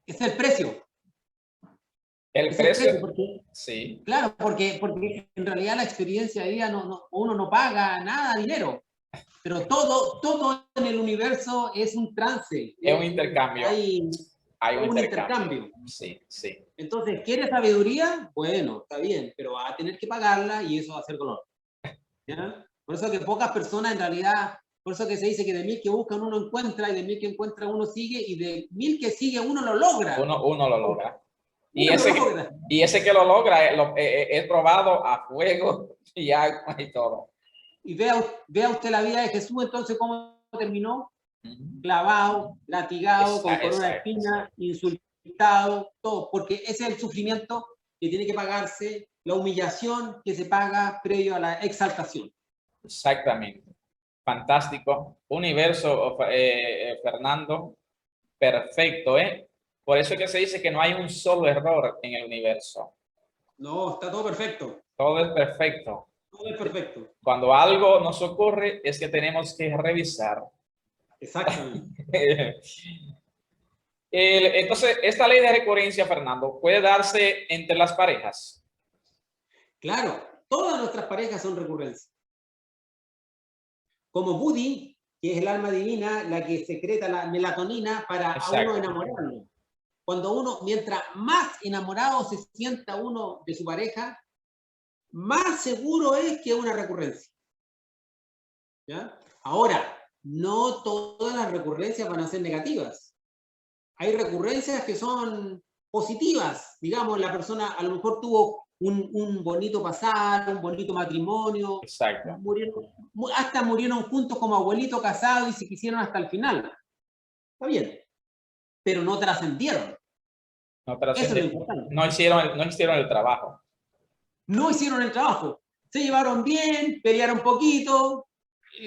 Es el precio. El precio, porque, sí. Claro, porque en realidad la experiencia de vida uno no paga nada de dinero, pero todo en el universo es un trance. Es un intercambio. Hay un intercambio. Sí, sí. Entonces, ¿quieres sabiduría? Bueno, está bien, pero va a tener que pagarla y eso va a ser dolor. ¿Ya? Por eso que pocas personas en realidad, por eso que se dice que de 1000 que buscan uno encuentra y de 1000 que encuentra uno sigue y de 1000 que sigue uno lo logra. Uno lo logra. Y ese que lo logra es probado a fuego y agua y todo. Y vea usted la vida de Jesús, entonces, ¿cómo terminó? Clavado, latigado, con corona de espinas, insultado, todo. Porque ese es el sufrimiento que tiene que pagarse, la humillación que se paga previo a la exaltación. Exactamente. Fantástico. Universo, Fernando. Perfecto, ¿eh? Por eso es que se dice que no hay un solo error en el universo. No, está todo perfecto. Todo es perfecto. Todo es perfecto. Cuando algo nos ocurre es que tenemos que revisar. Exactamente. Entonces, esta ley de recurrencia, Fernando, ¿puede darse entre las parejas? Claro, todas nuestras parejas son recurrencias. Como Buddhi, que es el alma divina, la que secreta la melatonina para a uno enamorarlo. Cuando mientras más enamorado se sienta uno de su pareja, más seguro es que es una recurrencia. ¿Ya? Ahora, no todas las recurrencias van a ser negativas. Hay recurrencias que son positivas. Digamos, la persona a lo mejor tuvo un bonito pasar, un bonito matrimonio. Exacto. Hasta murieron juntos como abuelitos casados y se quisieron hasta el final. Está bien. Pero no trascendieron. Eso es lo importante. No hicieron el trabajo. No hicieron el trabajo. Se llevaron bien, pelearon un poquito,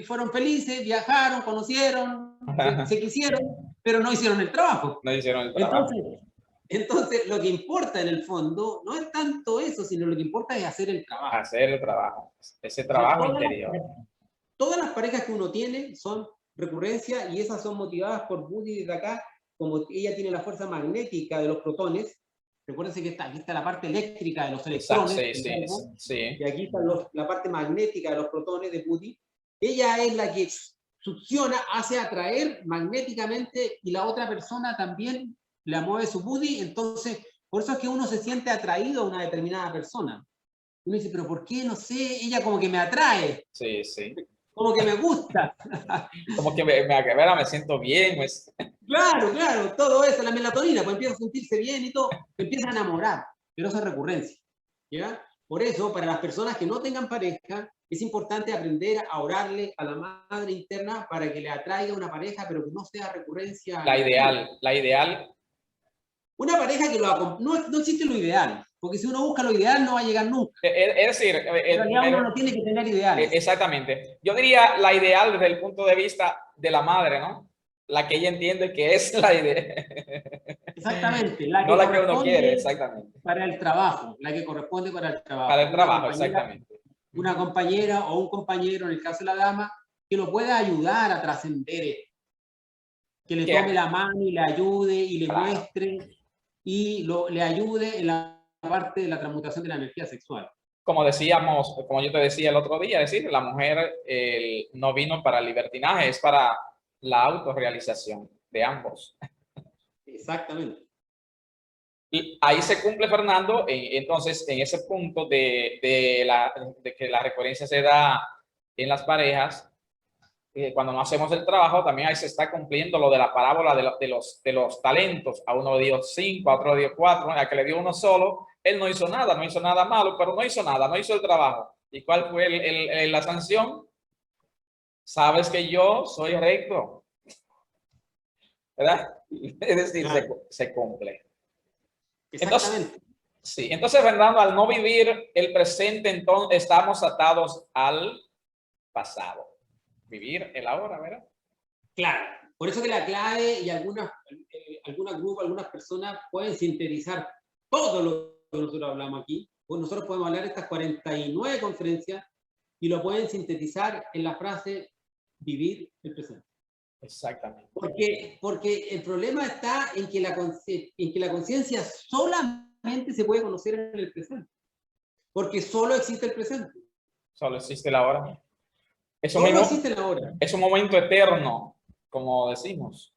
fueron felices, viajaron, conocieron, se quisieron, pero no hicieron el trabajo. No hicieron el trabajo. Entonces, lo que importa en el fondo no es tanto eso, sino lo que importa es hacer el trabajo. Hacer el trabajo. Ese trabajo interior. Todas las parejas que uno tiene son recurrencia y esas son motivadas por Buddhi desde acá, como ella tiene la fuerza magnética de los protones. Recuérdense que aquí está la parte eléctrica de los electrones. Sí. Y aquí está la parte magnética de los protones de Buddhi. Ella es la que succiona, hace atraer magnéticamente y la otra persona también la mueve su booty, entonces por eso es que uno se siente atraído a una determinada persona. Uno dice, pero ¿por qué? No sé, ella como que me atrae, Sí, sí. como que me gusta. Como que me siento bien. Claro, claro, todo eso, la melatonina, pues empieza a sentirse bien y todo, se empieza a enamorar, pero eso es recurrencia, ¿ya? Por eso, para las personas que no tengan pareja, es importante aprender a orarle a la madre interna para que le atraiga una pareja, pero que no sea recurrencia. La ideal. Una pareja que no existe lo ideal, porque si uno busca lo ideal no va a llegar nunca. Es decir, En realidad uno no tiene que tener ideales. exactamente. Yo diría la ideal desde el punto de vista de la madre, ¿no? La que ella entiende que es la idea. Exactamente. La que no la que uno quiere, exactamente. Para el trabajo, la que corresponde para el trabajo. Para el trabajo, exactamente. Una compañera o un compañero, en el caso de la dama, que lo pueda ayudar a trascender esto. Que le tome la mano y le ayude y le muestre y le ayude en la parte de la transmutación de la energía sexual. Como decíamos, como yo te decía el otro día, es decir, la mujer no vino para el libertinaje, es para la autorrealización de ambos. Exactamente. Y ahí se cumple, Fernando, entonces, en ese punto de que la recurrencia se da en las parejas, cuando no hacemos el trabajo, también ahí se está cumpliendo lo de la parábola de los talentos. A uno dio 5, a otro dio 4, a que le dio uno solo, él no hizo nada malo, pero no hizo nada, no hizo el trabajo. ¿Y cuál fue la sanción? Sabes que yo soy recto, ¿verdad? Es decir, claro, se cumple. Entonces, sí, entonces, Fernando, al no vivir el presente, entonces estamos atados al pasado. Vivir el ahora, ¿verdad? Claro, por eso que la clave y algunas grupos, algunas personas pueden sintetizar todo lo que nosotros hablamos aquí. Pues nosotros podemos hablar de estas 49 conferencias y lo pueden sintetizar en la frase vivir el presente. Exactamente. Porque el problema está en que la conciencia solamente se puede conocer en el presente. Porque solo existe el presente. Solo existe la hora. Solo existe la hora. Es un momento eterno, como decimos.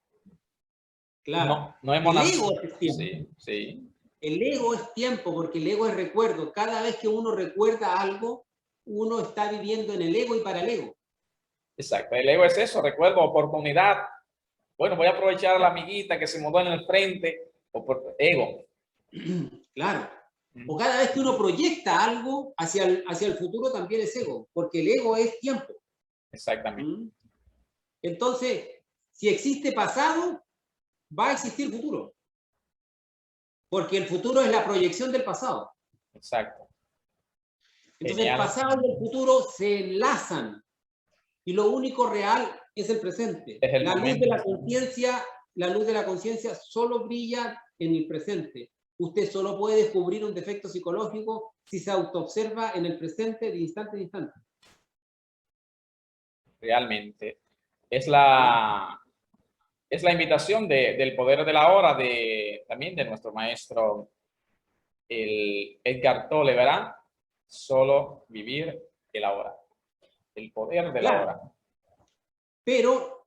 Claro. No hemos nacido. El ego es tiempo. Sí, sí. El ego es tiempo, porque el ego es recuerdo. Cada vez que uno recuerda algo, uno está viviendo en el ego y para el ego. Exacto. El ego es eso, recuerdo, oportunidad. Bueno, voy a aprovechar a la amiguita que se mudó en el frente. Ego. Claro. O cada vez que uno proyecta algo hacia el futuro también es ego, porque el ego es tiempo. Exactamente. Entonces, si existe pasado, va a existir futuro. Porque el futuro es la proyección del pasado. Exacto. Entonces, genial. El pasado y el futuro se enlazan. Y lo único real es el presente. La luz de la conciencia solo brilla en el presente. Usted solo puede descubrir un defecto psicológico si se autoobserva en el presente de instante en instante. Realmente. Es la invitación del poder de la hora también de nuestro maestro el Eckhart Tolle, ¿verdad? Solo vivir el ahora. El poder de la hora. Pero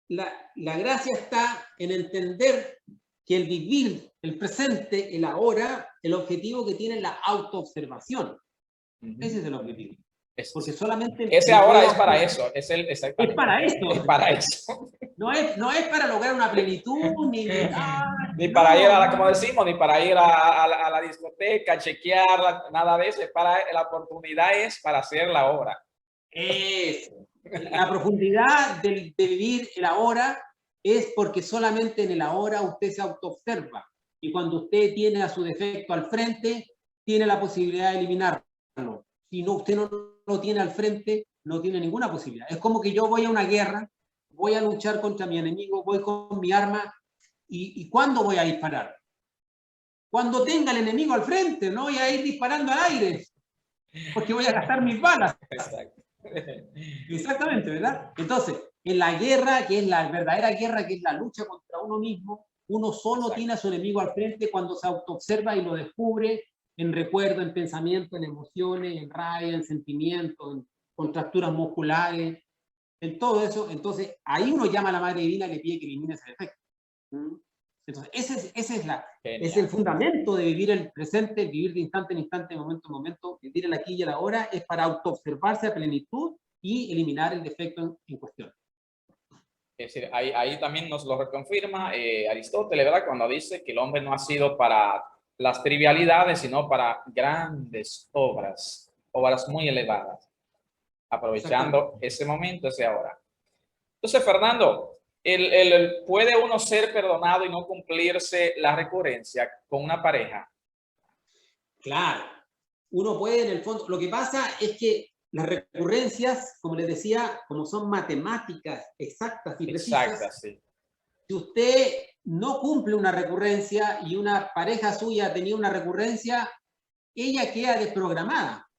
la gracia está en entender que el vivir el presente, el ahora, el objetivo que tiene la autoobservación. Ese es el objetivo. Porque solamente ese ahora es para eso. Es para eso. Es para eso. No es para lograr una plenitud, ni para ir como decimos, ni para ir a la discoteca, chequear, nada de eso. La oportunidad es para hacer la obra. La profundidad de vivir el ahora es porque solamente en el ahora usted se autoobserva. Y cuando usted tiene a su defecto al frente, tiene la posibilidad de eliminarlo. Si no, usted no lo tiene al frente, no tiene ninguna posibilidad. Es como que yo voy a una guerra, voy a luchar contra mi enemigo, voy con mi arma, ¿y cuándo voy a disparar? Cuando tenga el enemigo al frente, no voy a ir disparando al aire, porque voy a gastar mis balas. Exacto. Exactamente, ¿verdad? Entonces, en la guerra, que es la verdadera guerra, que es la lucha contra uno mismo, uno solo tiene a su enemigo al frente cuando se autoobserva y lo descubre en recuerdo, en pensamiento, en emociones, en rabia, en sentimiento, en contracturas musculares. en todo eso, entonces ahí uno llama a la Madre Divina y le pide que elimine ese defecto. Entonces, ese es el fundamento de vivir el presente, vivir de instante en instante, de momento en momento, vivir el aquí y el ahora, es para autoobservarse a plenitud y eliminar el defecto en cuestión. Es decir, ahí también nos lo reconfirma Aristóteles, ¿verdad? Cuando dice que el hombre no ha sido para las trivialidades, sino para grandes obras, obras muy elevadas, aprovechando ese momento, ese ahora. Entonces, Fernando, ¿puede uno ser perdonado y no cumplirse la recurrencia con una pareja? Claro, uno puede en el fondo, lo que pasa es que las recurrencias, como les decía, como son matemáticas exactas y precisas, Exactas, sí. Si usted no cumple una recurrencia y una pareja suya tenía una recurrencia, ella queda desprogramada.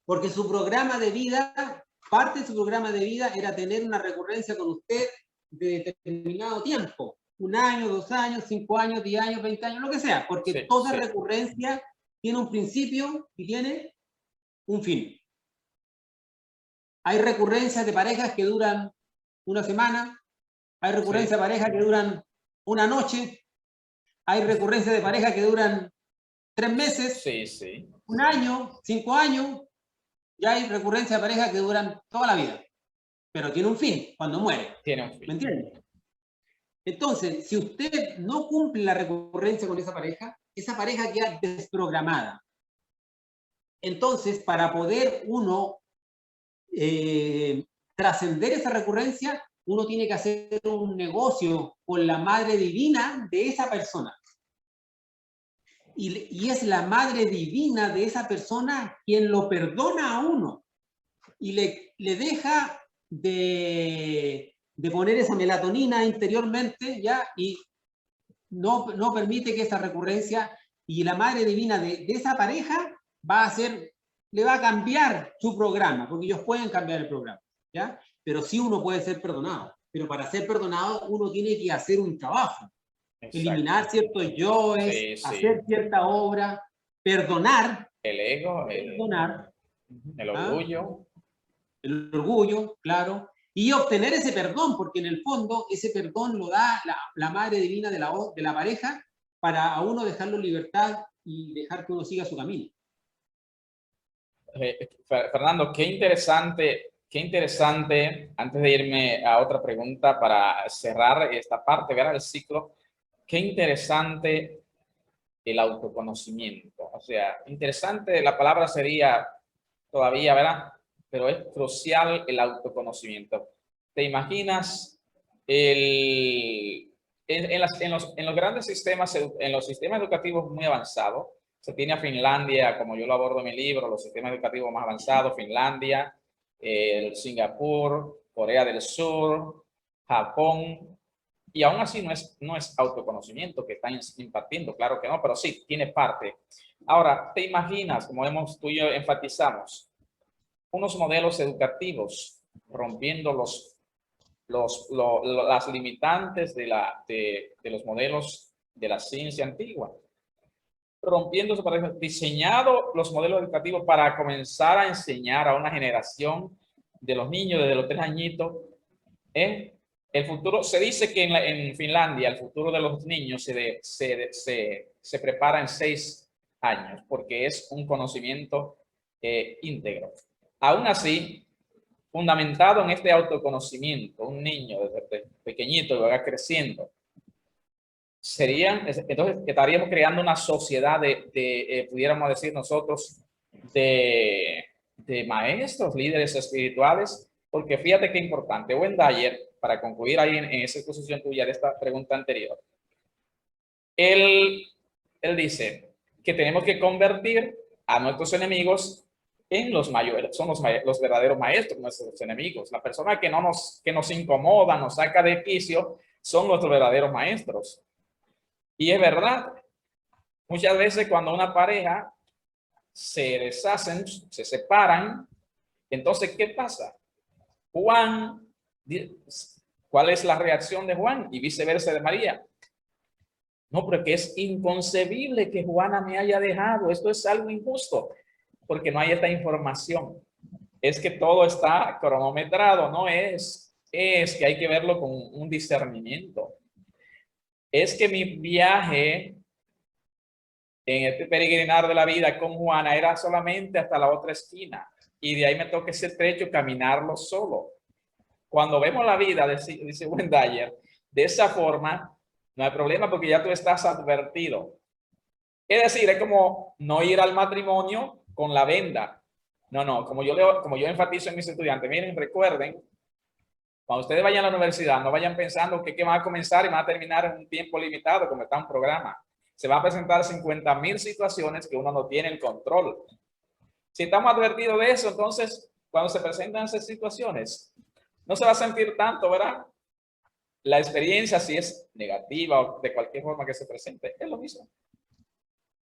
Porque su programa de vida, parte de su programa de vida era tener una recurrencia con usted de determinado tiempo. 1 año, 2 años, 5 años, 10 años, 20 años, lo que sea. Porque Sí, toda sí. recurrencia tiene un principio y tiene un fin. Hay recurrencias de parejas que duran 1 semana, hay recurrencias de parejas que duran 1 noche, hay recurrencias de parejas que duran 3 meses, Sí, sí. 1 año, 5 años, y hay recurrencias de parejas que duran toda la vida, pero tiene un fin, cuando muere. Tiene un fin. ¿Me entiende? Entonces, si usted no cumple la recurrencia con esa pareja queda desprogramada. Entonces, para poder uno trascender esa recurrencia, uno tiene que hacer un negocio con la Madre Divina de esa persona. Y es la Madre Divina de esa persona quien lo perdona a uno y le deja de poner esa melatonina interiormente, ¿ya? Y no permite que esa recurrencia, y la Madre Divina de esa pareja le va a cambiar su programa, porque ellos pueden cambiar el programa, ¿ya? Pero sí uno puede ser perdonado. Pero para ser perdonado uno tiene que hacer un trabajo. Exacto. Eliminar ciertos yoes, Sí, sí. hacer cierta obra, perdonar. El ego, Perdonar. el orgullo. El orgullo, claro. Y obtener ese perdón, porque en el fondo ese perdón lo da la Madre Divina de la pareja para a uno dejarlo en libertad y dejar que uno siga su camino. Fernando, qué interesante, antes de irme a otra pregunta para cerrar esta parte, ver el ciclo, qué interesante el autoconocimiento. O sea, interesante, la palabra sería todavía, ¿verdad? Pero es crucial el autoconocimiento. ¿Te imaginas en los grandes sistemas, en los sistemas educativos muy avanzados? Se tiene a Finlandia, como yo lo abordo en mi libro, los sistemas educativos más avanzados, Finlandia, Singapur, Corea del Sur, Japón, y aún así no es autoconocimiento que están impartiendo, claro que no, pero sí, tiene parte. Ahora, ¿te imaginas, como tú y yo enfatizamos, unos modelos educativos rompiendo las limitantes de los modelos de la ciencia antigua? Rompiendo, diseñado los modelos educativos para comenzar a enseñar a una generación de los niños desde los 3 añitos. El futuro, se dice que en Finlandia el futuro de los niños se prepara en 6 años, porque es un conocimiento íntegro. Aún así, fundamentado en este autoconocimiento, un niño desde pequeñito va creciendo, entonces estaríamos creando una sociedad pudiéramos decir nosotros, de maestros, líderes espirituales, porque fíjate qué importante. Wendayer, para concluir ahí en esa exposición tuya de esta pregunta anterior, él dice que tenemos que convertir a nuestros enemigos en los mayores, son los verdaderos maestros, nuestros enemigos. La persona que nos incomoda, nos saca de quicio, son nuestros verdaderos maestros. Y es verdad, muchas veces cuando una pareja se deshacen, se separan, entonces, ¿qué pasa? Juan, ¿cuál es la reacción de Juan? Y viceversa de María. No, porque es inconcebible que Juana me haya dejado. Esto es algo injusto, porque no hay esta información. es que todo está cronometrado, no es que hay que verlo con un discernimiento. Es que mi viaje en este peregrinar de la vida con Juana era solamente hasta la otra esquina y de ahí me toca ese trecho caminarlo solo. Cuando vemos la vida, dice Wendayer, de esa forma, no hay problema porque ya tú estás advertido. Es decir, es como no ir al matrimonio con la venda. No, como yo enfatizo en mis estudiantes, miren, recuerden, cuando ustedes vayan a la universidad, no vayan pensando que van a comenzar y van a terminar en un tiempo limitado, como está un programa. Se van a presentar 50.000 situaciones que uno no tiene el control. Si estamos advertidos de eso, entonces, cuando se presentan esas situaciones, no se va a sentir tanto, ¿verdad? La experiencia, si es negativa o de cualquier forma que se presente, es lo mismo.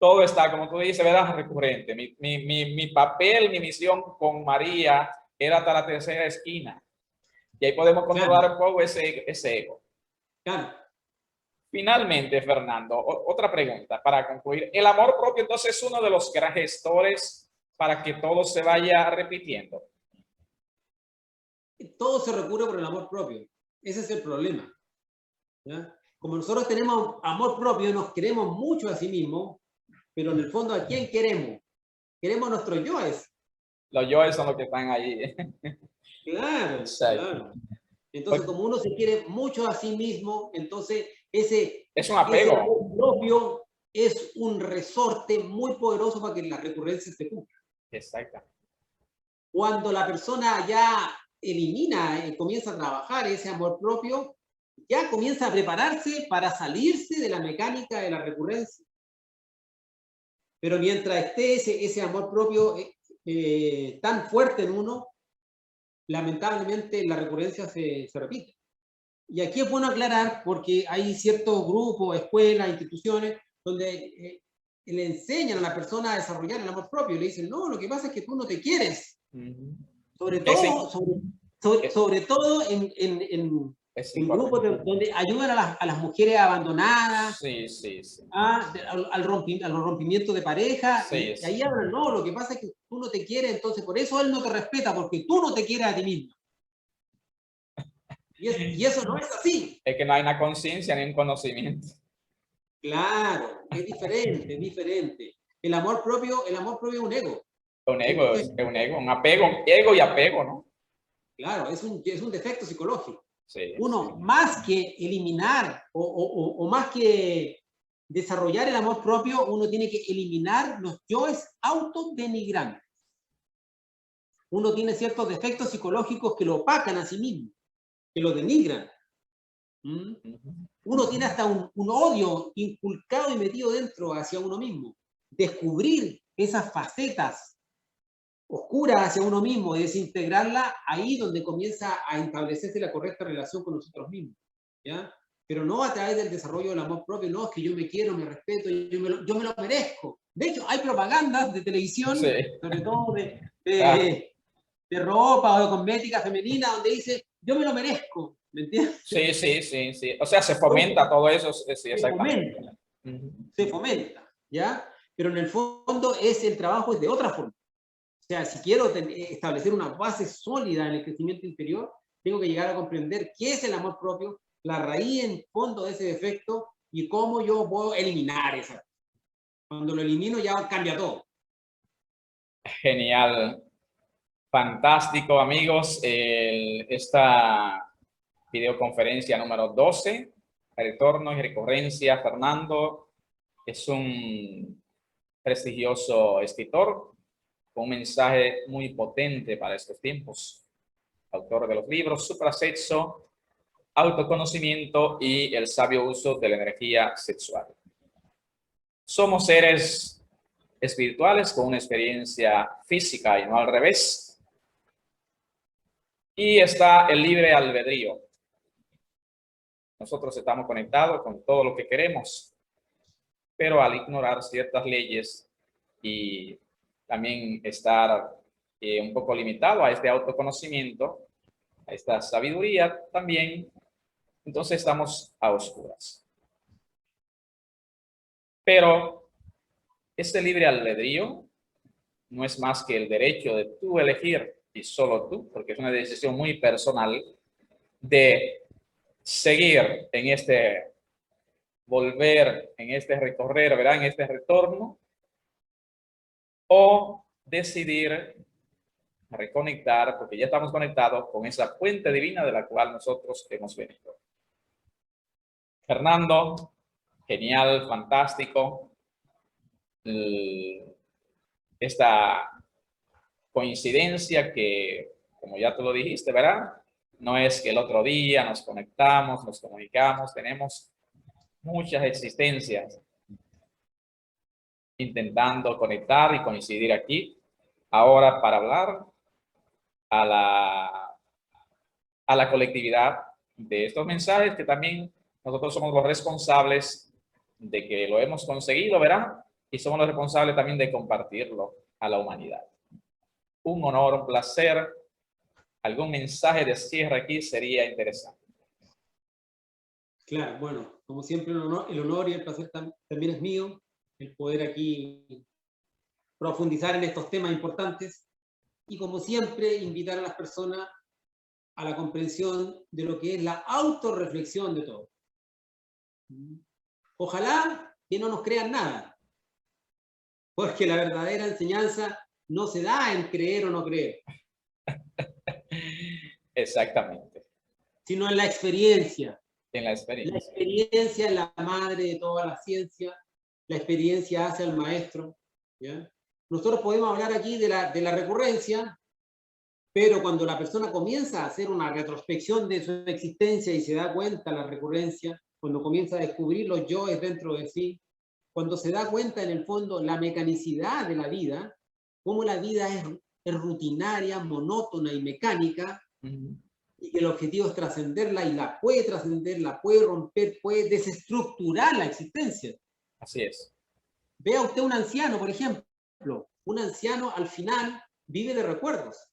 Todo está, como tú dices, ¿verdad? Recurrente. Mi papel, mi misión con María era hasta la tercera esquina. Y ahí podemos controlar un poco ese ego. Claro. Finalmente, Fernando, otra pregunta para concluir. El amor propio, entonces, es uno de los gestores para que todo se vaya repitiendo. Todo se recurre por el amor propio. Ese es el problema. ¿Ya? Como nosotros tenemos amor propio, nos queremos mucho a sí mismos, pero en el fondo, ¿a quién queremos? Queremos nuestros yoes. Los yoes son los que están ahí. Claro, Exacto. claro. Entonces, como uno se quiere mucho a sí mismo, entonces es un apego. Ese amor propio es un resorte muy poderoso para que la recurrencia se cumpla. Exacto. Cuando la persona ya elimina y comienza a trabajar ese amor propio, ya comienza a prepararse para salirse de la mecánica de la recurrencia. Pero mientras esté ese amor propio tan fuerte en uno, lamentablemente la recurrencia se repite. Y aquí es bueno aclarar, porque hay ciertos grupos, escuelas, instituciones, donde le enseñan a la persona a desarrollar el amor propio. Le dicen, no, lo que pasa es que tú no te quieres. Sobre todo en grupos donde ayudan a las mujeres abandonadas, al rompimiento de pareja. Y ahí hablan, no, lo que pasa es que tú no te quieres, entonces por eso él no te respeta, porque tú no te quieres a ti mismo. Y eso no es así. Es que no hay una conciencia ni un conocimiento. Claro, es diferente, es diferente. El amor propio es un ego. Un ego, es un ego, un apego, ego y apego, ¿no? Claro, es un defecto psicológico. Sí, Uno, más que eliminar o más que desarrollar el amor propio, uno tiene que eliminar los yoes autodenigrantes. Uno tiene ciertos defectos psicológicos que lo opacan a sí mismo, que lo denigran. Uno tiene hasta un odio inculcado y metido dentro hacia uno mismo. Descubrir esas facetas oscuras hacia uno mismo y desintegrarla, ahí donde comienza a establecerse la correcta relación con nosotros mismos. ¿Ya? Pero no a través del desarrollo del amor propio, no, es que yo me quiero, me respeto, yo me lo merezco. De hecho, hay propagandas de televisión, sobre todo de ropa o de cosmética femenina, donde dice, yo me lo merezco. ¿Me entiendes? Sí. O sea, se fomenta todo eso. Sí, exactamente. Se fomenta, ¿ya? Pero en el fondo el trabajo es de otra forma. O sea, si quiero establecer una base sólida en el crecimiento interior, tengo que llegar a comprender qué es el amor propio, la raíz en fondo de ese defecto y cómo yo puedo eliminar esa. Cuando lo elimino ya cambia todo. Genial. Fantástico, amigos. Esta videoconferencia número 12, retorno y recurrencia. Fernando es un prestigioso escritor con un mensaje muy potente para estos tiempos. Autor de los libros Suprasexo, Autoconocimiento y El sabio uso de la energía sexual. Somos seres espirituales con una experiencia física y no al revés. Y está el libre albedrío. Nosotros estamos conectados con todo lo que queremos, pero al ignorar ciertas leyes y también estar un poco limitado a este autoconocimiento, a esta sabiduría también, entonces estamos a oscuras. Pero este libre albedrío no es más que el derecho de tú elegir y solo tú, porque es una decisión muy personal, de seguir en este volver, en este recorrer, ¿verdad? En este retorno, o decidir reconectar, porque ya estamos conectados con esa fuente divina de la cual nosotros hemos venido. Fernando, genial, fantástico. Esta coincidencia que, como ya tú lo dijiste, ¿verdad? No es que el otro día nos conectamos, nos comunicamos, tenemos muchas existencias intentando conectar y coincidir aquí, ahora para hablar a la colectividad de estos mensajes que también nosotros somos los responsables de que lo hemos conseguido, ¿verdad? Y somos los responsables también de compartirlo a la humanidad. Un honor, un placer. Algún mensaje de cierre aquí sería interesante. Claro, bueno, como siempre el honor y el placer también es mío, el poder aquí profundizar en estos temas importantes y como siempre invitar a las personas a la comprensión de lo que es la autorreflexión de todo. Ojalá que no nos crean nada, porque la verdadera enseñanza no se da en creer o no creer. Exactamente. Sino en la experiencia. En la experiencia. La experiencia es la madre de toda la ciencia, la experiencia hace al maestro. ¿Ya? Nosotros podemos hablar aquí de la recurrencia, pero cuando la persona comienza a hacer una retrospección de su existencia y se da cuenta de la recurrencia, cuando comienza a descubrir los yoes dentro de sí, cuando se da cuenta en el fondo la mecanicidad de la vida, cómo la vida es rutinaria, monótona y mecánica, y que el objetivo es trascenderla y la puede trascender, la puede romper, puede desestructurar la existencia. Así es. Vea usted un anciano, por ejemplo. Un anciano al final vive de recuerdos.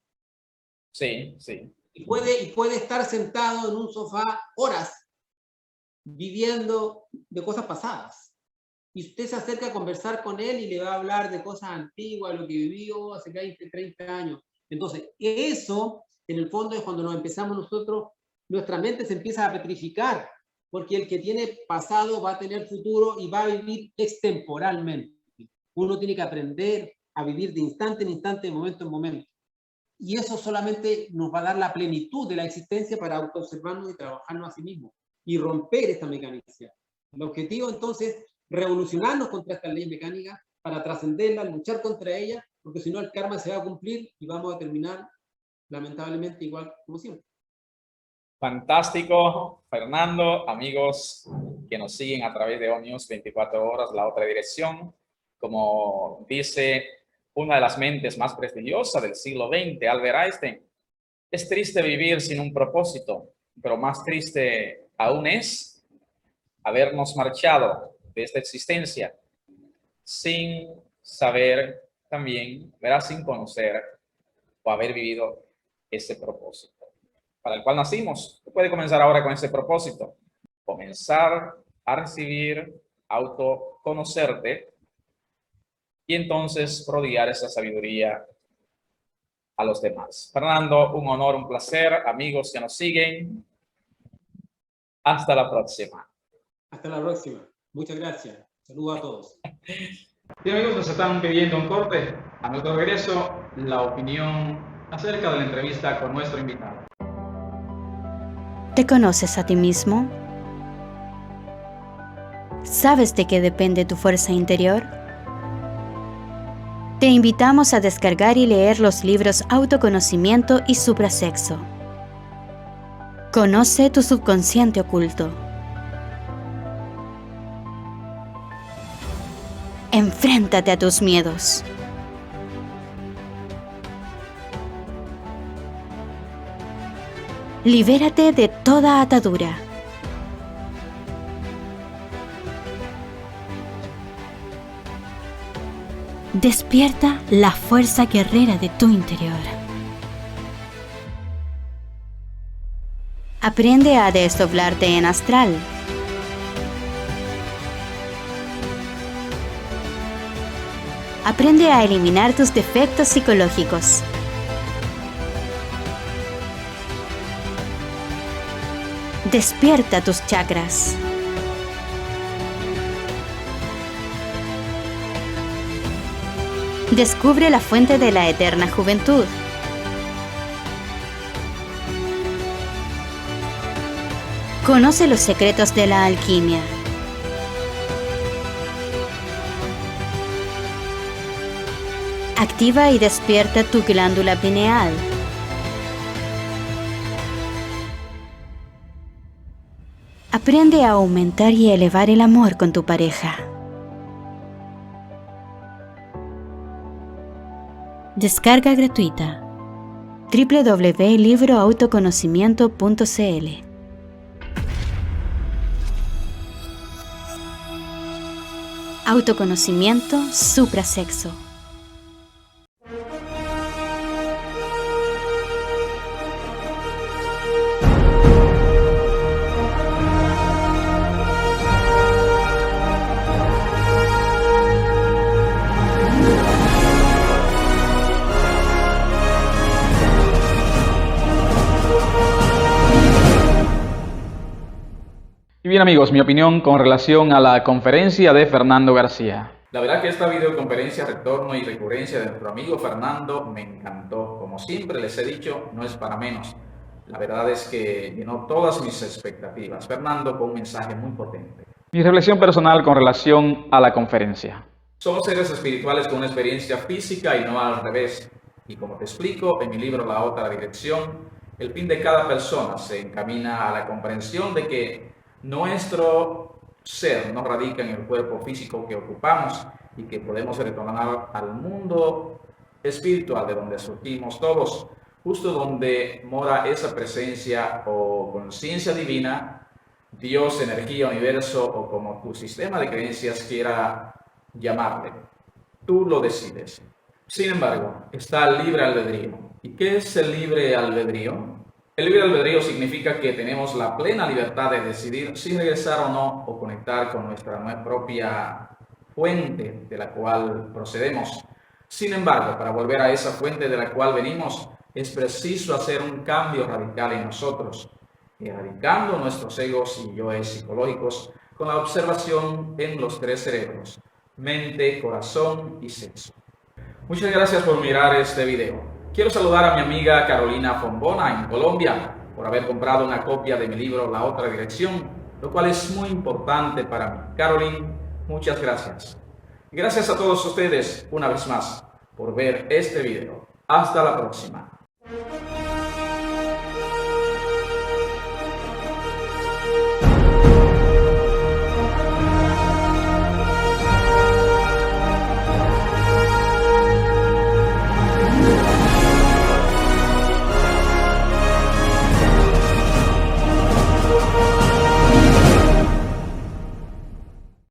Sí, sí. Y puede estar sentado en un sofá horas viviendo de cosas pasadas. Y usted se acerca a conversar con él y le va a hablar de cosas antiguas, lo que vivió hace 20, 30 años. Entonces, eso, en el fondo, es cuando nos empezamos nosotros, nuestra mente se empieza a petrificar, porque el que tiene pasado va a tener futuro y va a vivir extemporalmente. Uno tiene que aprender a vivir de instante en instante, de momento en momento. Y eso solamente nos va a dar la plenitud de la existencia para autoobservarnos y trabajarnos a sí mismos y romper esta mecánica. El objetivo, entonces, revolucionarnos contra esta ley mecánica para trascenderla, luchar contra ella, porque si no el karma se va a cumplir y vamos a terminar, lamentablemente, igual como siempre. Fantástico, Fernando, amigos que nos siguen a través de ONews 24 horas, la otra dirección. Como dice una de las mentes más prestigiosas del siglo XX, Albert Einstein, es triste vivir sin un propósito, pero más triste aún es habernos marchado de esta existencia sin saber también, ¿verdad? Sin conocer o haber vivido ese propósito para el cual nacimos. Tú puedes comenzar ahora con ese propósito, comenzar a recibir, autoconocerte y entonces prodigar esa sabiduría a los demás. Fernando, un honor, un placer. Amigos que nos siguen, hasta la próxima. Hasta la próxima. Muchas gracias. Saludos a todos. Bien, amigos, nos están pidiendo un corte. A nuestro regreso, la opinión acerca de la entrevista con nuestro invitado. ¿Te conoces a ti mismo? ¿Sabes de qué depende tu fuerza interior? Te invitamos a descargar y leer los libros Autoconocimiento y Suprasexo. Conoce tu subconsciente oculto. Enfréntate a tus miedos. Libérate de toda atadura. Despierta la fuerza guerrera de tu interior. Aprende a desdoblarte en astral. Aprende a eliminar tus defectos psicológicos. Despierta tus chakras. Descubre la fuente de la eterna juventud. Conoce los secretos de la alquimia. Activa y despierta tu glándula pineal. Aprende a aumentar y elevar el amor con tu pareja. Descarga gratuita. www.libroautoconocimiento.cl. Autoconocimiento suprasexo. Y bien amigos, mi opinión con relación a la conferencia de Fernando García. La verdad que esta videoconferencia, retorno y recurrencia de nuestro amigo Fernando me encantó. Como siempre les he dicho, no es para menos. La verdad es que llenó todas mis expectativas. Fernando con un mensaje muy potente. Mi reflexión personal con relación a la conferencia. Somos seres espirituales con una experiencia física y no al revés. Y como te explico en mi libro La Otra Dirección, el fin de cada persona se encamina a la comprensión de que nuestro ser no radica en el cuerpo físico que ocupamos y que podemos retornar al mundo espiritual de donde surgimos todos, justo donde mora esa presencia o conciencia divina, Dios, energía, universo o como tu sistema de creencias quiera llamarle. Tú lo decides. Sin embargo, está el libre albedrío. ¿Y qué es el libre albedrío? El libre albedrío significa que tenemos la plena libertad de decidir si regresar o no o conectar con nuestra propia fuente de la cual procedemos. Sin embargo, para volver a esa fuente de la cual venimos, es preciso hacer un cambio radical en nosotros, erradicando nuestros egos y yoes psicológicos con la observación en los tres cerebros, mente, corazón y sexo. Muchas gracias por mirar este video. Quiero saludar a mi amiga Carolina Fombona en Colombia por haber comprado una copia de mi libro La Otra Dirección, lo cual es muy importante para mí. Carolina, muchas gracias. Y gracias a todos ustedes una vez más por ver este video. Hasta la próxima.